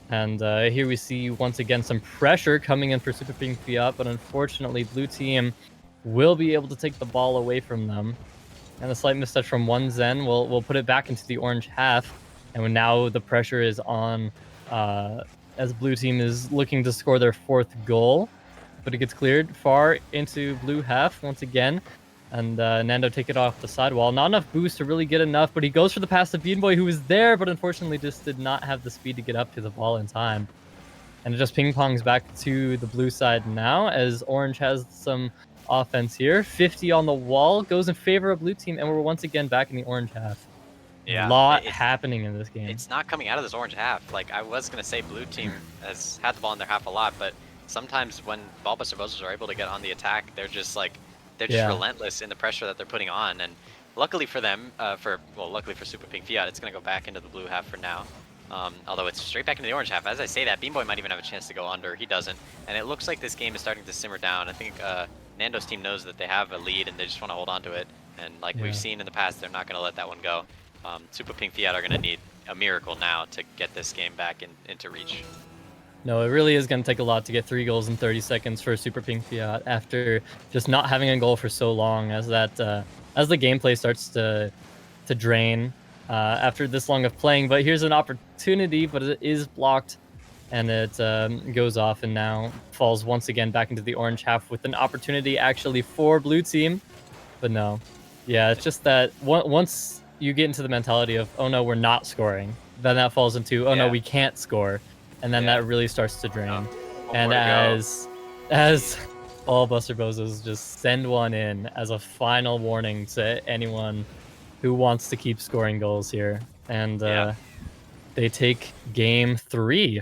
And here we see, once again, some pressure coming in for Super Pink Fiat, but unfortunately, blue team will be able to take the ball away from them. And the slight mistouch from one Zen will put it back into the orange half. And now the pressure is on as blue team is looking to score their 4th goal. But it gets cleared far into blue half once again. And Nando take it off the sidewall. Not enough boost to really get enough, but he goes for the pass to Beanboy, who was there, but unfortunately just did not have the speed to get up to the ball in time. And it just ping-pongs back to the blue side now, as orange has some offense here. 50 on the wall, goes in favor of blue team, and we're once again back in the orange half. Yeah, A lot happening in this game. It's not coming out of this orange half. Like, I was going to say blue team has had the ball in their half a lot, but sometimes when Ballbuster Bozos are able to get on the attack, they're just like, they're just relentless in the pressure that they're putting on. And luckily for them, luckily for Super Pink Fiat, it's going to go back into the blue half for now. Although it's straight back into the orange half. As I say that, Beanboy might even have a chance to go under. He doesn't. And it looks like this game is starting to simmer down. I think Nando's team knows that they have a lead and they just want to hold on to it. And like we've seen in the past, they're not going to let that one go. Super Pink Fiat are going to need a miracle now to get this game back into reach. No, it really is going to take a lot to get 3 goals in 30 seconds for Super Pink Fiat after just not having a goal for so long, as that as the gameplay starts to drain after this long of playing. But here's an opportunity, but it is blocked, and it goes off and now falls once again back into the orange half with an opportunity actually for blue team. But no, yeah, it's just that once you get into the mentality of, oh no, we're not scoring, then that falls into, oh no, we can't score. And then that really starts to drain. And as Ballbuster Bozos just send one in as a final warning to anyone who wants to keep scoring goals here. And they take game 3.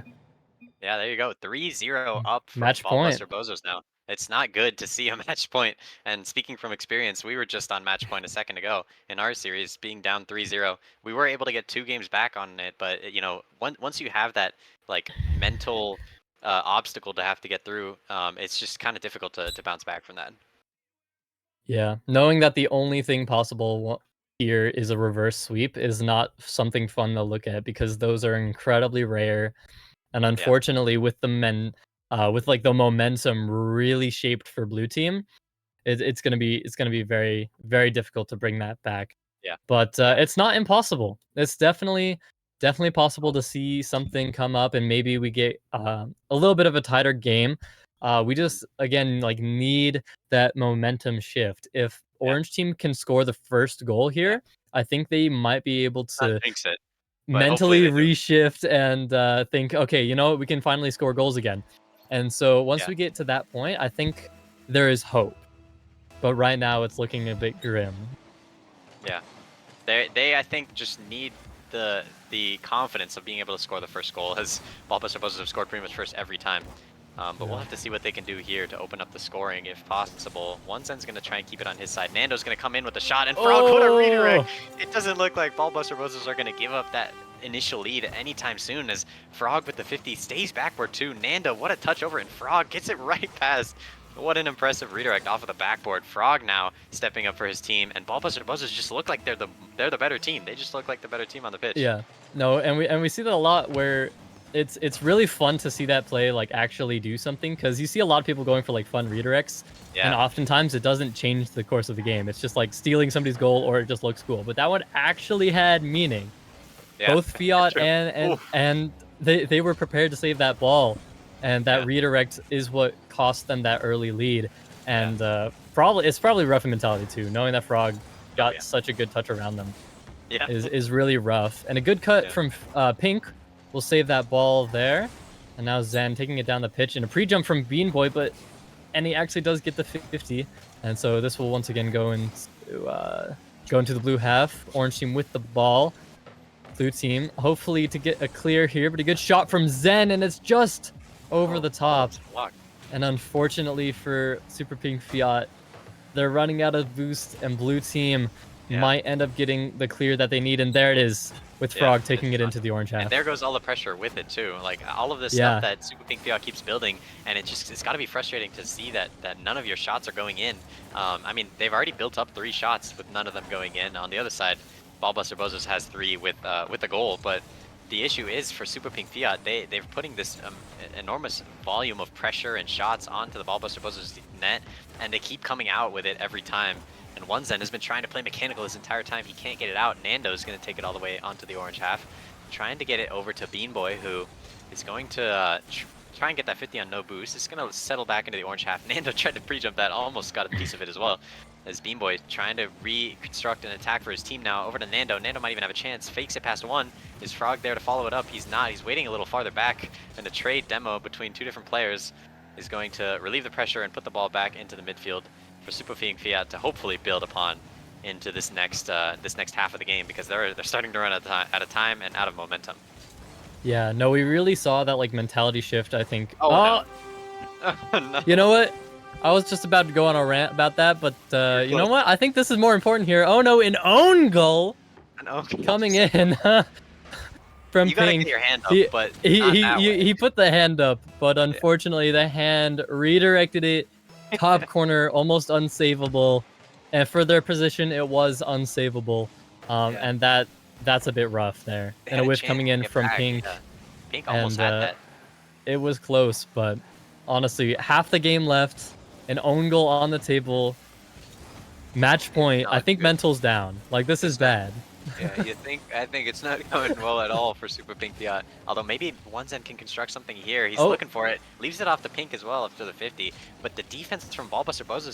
Yeah, there you go. 3-0 up for Match point. Ballbuster Bozos now. It's not good to see a match point. And speaking from experience, we were just on match point a second ago in our series, being down 3-0. We were able to get 2 games back on it, but you know, once you have that like mental obstacle to have to get through, it's just kind of difficult to bounce back from that. Yeah, knowing that the only thing possible here is a reverse sweep is not something fun to look at, because those are incredibly rare. And unfortunately, with the with like the momentum really shaped for blue team, it's gonna be very, very difficult to bring that back. Yeah. But it's not impossible. It's definitely possible to see something come up, and maybe we get a little bit of a tighter game. We just again like need that momentum shift. If orange team can score the first goal here, I think they might be able to Not jinx it, but mentally hopefully they do. reshift and think, okay, you know what, we can finally score goals again. And so once we get to that point, I think there is hope. But right now it's looking a bit grim. Yeah, they I think just need the confidence of being able to score the first goal, as Ballbuster Bozos have scored pretty much first every time. But we'll have to see what they can do here to open up the scoring if possible. One Zen's going to try and keep it on his side. Nando's going to come in with a shot, and Frog, what a redirect! It doesn't look like Ballbuster Bozos are going to give up that initial lead anytime soon, as Frog with the 50 stays backward too. Nando, what a touch over, and Frog gets it right past. What an impressive redirect off of the backboard. Frog now stepping up for his team, and Ballbuster Bozos just look like they're the better team. They just look like the better team on the pitch. Yeah, no, and we see that a lot where it's really fun to see that play like actually do something, because you see a lot of people going for like fun redirects, and oftentimes it doesn't change the course of the game. It's just like stealing somebody's goal, or it just looks cool. But that one actually had meaning. Yeah, both Fiat and they were prepared to save that ball, and that redirect is what cost them that early lead. And it's probably rough in mentality too, knowing that Frog got such a good touch around them. Is really rough. And a good cut from Pink will save that ball there. And now Zen taking it down the pitch, and a pre-jump from Beanboy, and he actually does get the 50. And so this will once again go into the blue half. Orange team with the ball. Blue team hopefully to get a clear here, but a good shot from Zen, and it's just over the top. And unfortunately for Super Pink Fiat, they're running out of boost, and blue team might end up getting the clear that they need. And there it is, with Frog taking it into the orange half. And there goes all the pressure with it too. Like all of this stuff that Super Pink Fiat keeps building, and it's got to be frustrating to see that none of your shots are going in. I mean, they've already built up 3 shots with none of them going in. On the other side, Ballbuster Bozos has 3 with a goal, but the issue is for Super Pink Fiat, they're putting this enormous volume of pressure and shots onto the Ballbuster Bozos net, and they keep coming out with it every time. And One Zen has been trying to play mechanical this entire time. He can't get it out. Nando's going to take it all the way onto the orange half, trying to get it over to Bean Boy, who is going to try and get that 50 on no boost. It's going to settle back into the orange half. Nando tried to pre-jump that, almost got a piece of it as well. As Bean Boy trying to reconstruct an attack for his team now. Over to Nando. Nando might even have a chance. Fakes it past one. Is Frog there to follow it up? He's not. He's waiting a little farther back. And the trade demo between two different players is going to relieve the pressure and put the ball back into the midfield for Super Pink Fiat to hopefully build upon into this next half of the game, because they're starting to run out of time and out of momentum. Yeah, no, we really saw that like mentality shift, I think. Oh, no. No. You know what? I was just about to go on a rant about that, but you know what? I think this is more important here. Oh no, an own goal coming in from You gotta Pink. get your hand up, but He put the hand up, but unfortunately the hand redirected it top corner, almost unsavable. And for their position, it was unsavable. And that's a bit rough there. And a whiff coming in from Pink. Yeah. Pink almost had that. It was close, but honestly, half the game left, an own goal on the table, match point. I think mental's down. Like, this is bad. Yeah, I think it's not going well at all for Super Pink Fiat. Although maybe One Zen can construct something here. He's looking for it. Leaves it off the Pink as well up to the 50. But the defense from Ballbuster Bozos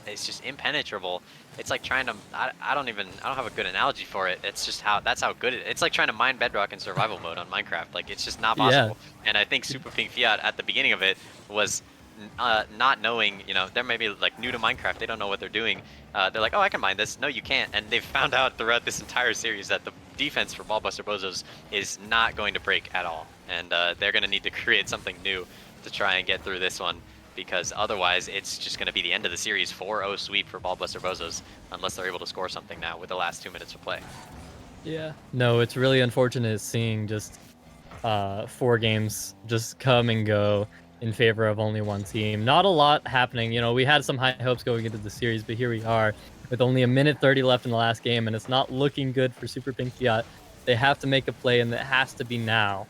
is just impenetrable. It's like trying to I don't have a good analogy for it. It's just that's how good it's like trying to mine bedrock in survival mode on Minecraft. Like, it's just not possible. Yeah. And I think Super Pink Fiat at the beginning of it was not knowing, they're maybe like new to Minecraft, they don't know what they're doing. They're like, oh, I can mine this. No, you can't. And they've found out throughout this entire series that the defense for Ballbuster Bozos is not going to break at all. And they're going to need to create something new to try and get through this one, because otherwise it's just going to be the end of the series. 4-0 sweep for Ballbuster Bozos, unless they're able to score something now with the last 2 minutes of play. Yeah. No, it's really unfortunate seeing just 4 games just come and go in favor of only one team. Not a lot happening. We had some high hopes going into the series, but here we are with only 1:30 left in the last game, and it's not looking good for Super Pink Fiat. They have to make a play, and it has to be now.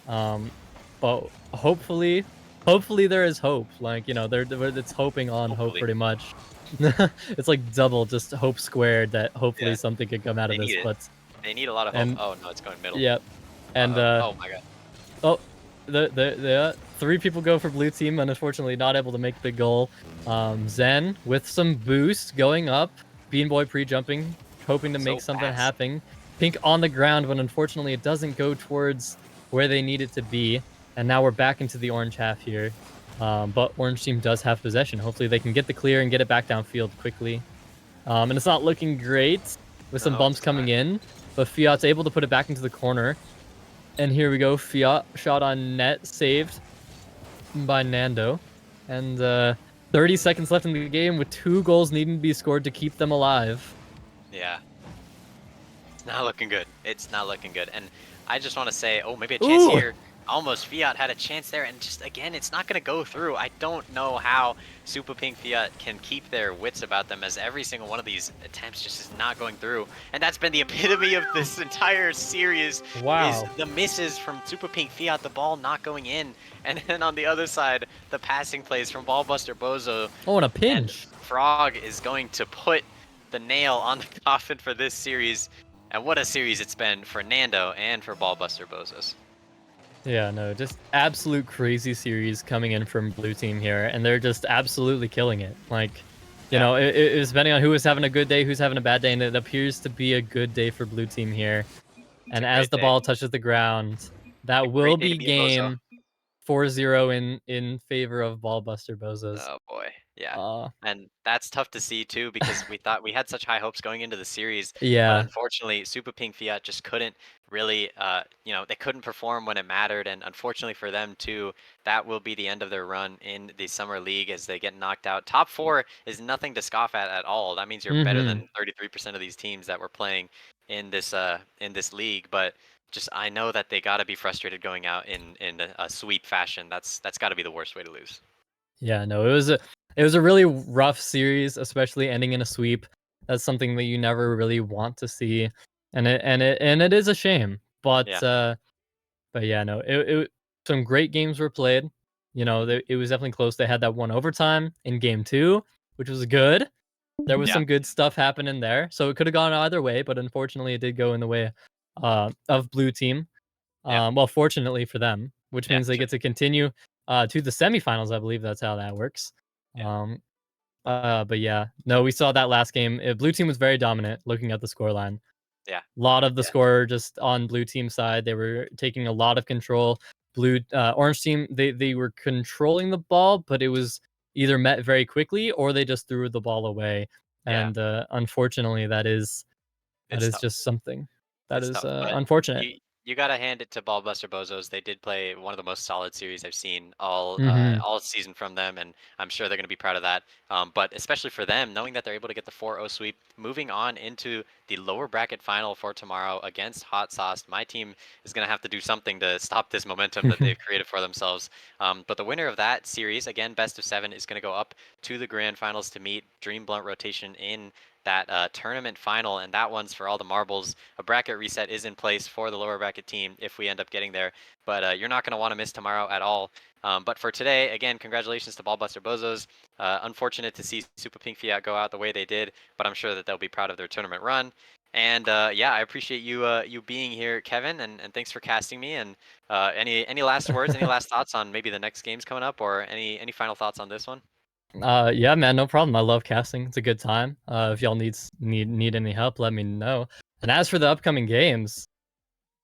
But hopefully there is hope. Like, it's hoping on hope pretty much. It's like double, just hope squared, that hopefully something could come out of this. But they need a lot of hope. Oh no, it's going middle. Yep. And oh my god. Oh, the 3 people go for blue team, and unfortunately not able to make the goal. Zen with some boost going up. Bean Boy pre-jumping, hoping to make something happen. Pink on the ground, but unfortunately it doesn't go towards where they need it to be. And now we're back into the orange half here. But orange team does have possession. Hopefully they can get the clear and get it back downfield quickly. And it's not looking great with some bumps coming in, but Fiat's able to put it back into the corner. And here we go. Fiat shot on net, saved by Nando. And 30 seconds left in the game with 2 goals needing to be scored to keep them alive. Yeah. It's not looking good. It's not looking good. And I just want to say, maybe a chance here. Almost Fiat had a chance there, and just again, it's not going to go through. I don't know how Super Pink Fiat can keep their wits about them, as every single one of these attempts just is not going through. And that's been the epitome of this entire series. Wow. Is the misses from Super Pink Fiat, the ball not going in. And then on the other side, the passing plays from Ballbuster Bozo. Oh, and a pinch. And Frog is going to put the nail on the coffin for this series. And what a series it's been for Nando and for Ballbuster Bozos. Yeah, no, just absolute crazy series coming in from blue team here, and they're just absolutely killing it. Like, you know, it was depending on who was having a good day, who's having a bad day, and it appears to be a good day for blue team here. And as the ball touches the ground, that will be game 4-0 in favor of Ballbuster Bozos. Oh boy, yeah. And that's tough to see too, because we thought we had such high hopes going into the series. Yeah. But unfortunately, Super Pink Fiat just couldn't really, they couldn't perform when it mattered. And unfortunately for them too, that will be the end of their run in the Summer League as they get knocked out. Top 4 is nothing to scoff at all. That means you're better than 33% of these teams that were playing in this league. But just, I know that they got to be frustrated going out in a sweep fashion. That's got to be the worst way to lose. Yeah, no, it was a really rough series, especially ending in a sweep. That's something that you never really want to see, and it is a shame. But yeah, no, it some great games were played. You know, it was definitely close. They had that one overtime in game 2, which was good. There was Yeah. some good stuff happening there, so it could have gone either way, but unfortunately, it did go in the way of blue team. Yeah. Well, fortunately for them, which Yeah, means they sure. get to continue to the semifinals. I believe that's how that works. Yeah. But yeah, no, we saw that last game. Blue team was very dominant. Looking at the scoreline, Yeah. a lot of the Yeah. score just on blue team side. They were taking a lot of control. Orange team, they were controlling the ball, but it was either met very quickly or they just threw the ball away. Yeah. And unfortunately, that is It's tough. just something that It's is tough, but unfortunate. you gotta hand it to Ballbuster Bozos. They did play one of the most solid series I've seen Hmm. all season from them, and I'm sure they're gonna be proud of that. But especially for them, knowing that they're able to get the 4-0 sweep, moving on into the lower bracket final for tomorrow against Hot Sauce. My team is gonna have to do something to stop this momentum that they've created for themselves. But the winner of that series, again, best of 7, is gonna go up to the grand finals to meet Dream Blunt Rotation in that tournament final, and that one's for all the marbles. A bracket reset is in place for the lower bracket team if we end up getting there, but you're not going to want to miss tomorrow at all. But for today, again, congratulations to Ballbuster Bozos. Unfortunate to see Super Pink Fiat go out the way they did, but I'm sure that they'll be proud of their tournament run. And yeah, I appreciate you being here, Kevin, and thanks for casting me. And any last words, any last thoughts on maybe the next games coming up, or any final thoughts on this one? Yeah, man, no problem. I love casting. It's a good time. If y'all need any help, let me know. And as for the upcoming games,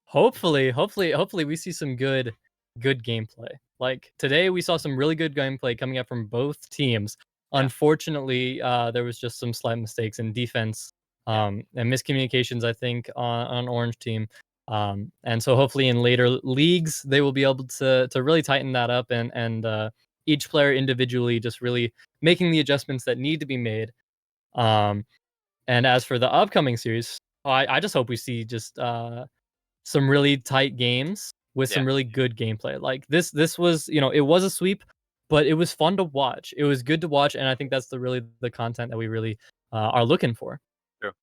hopefully we see some good gameplay. Like today we saw some really good gameplay coming up from both teams. Yeah. Unfortunately, there was just some slight mistakes in defense and miscommunications, I think, on Orange team. And so hopefully in later leagues they will be able to really tighten that up and each player individually just really making the adjustments that need to be made. And as for the upcoming series, I just hope we see just some really tight games with Yeah. some really good gameplay. Like this was, it was a sweep, but it was fun to watch. It was good to watch, and I think that's the content that we really are looking for. True.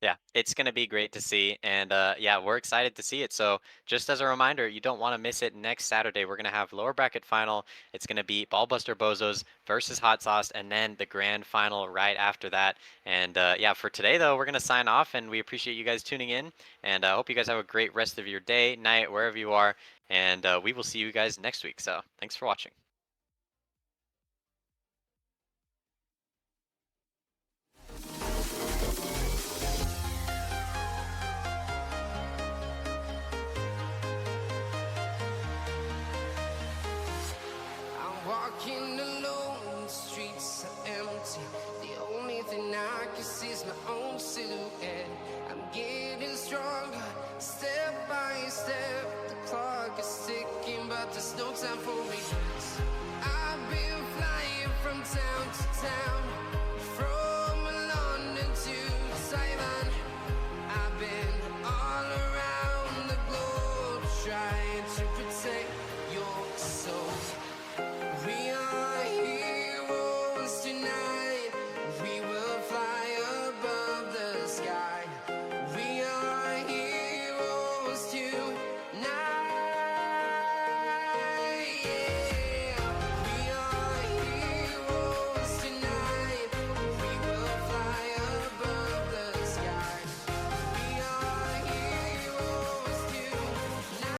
Yeah, it's going to be great to see. And yeah, we're excited to see it. So, just as a reminder, you don't want to miss it next Saturday. We're going to have lower bracket final. It's going to be Ballbuster Bozos versus Hot Sauce, and then the grand final right after that. And yeah, for today, though, we're going to sign off. And we appreciate you guys tuning in. And I hope you guys have a great rest of your day, night, wherever you are. And we will see you guys next week. So, thanks for watching. I'm walking alone, the streets are empty. The only thing I can see is my own silhouette. I'm getting stronger, step by step. The clock is ticking, but there's no time for regrets. I've been flying from town to town.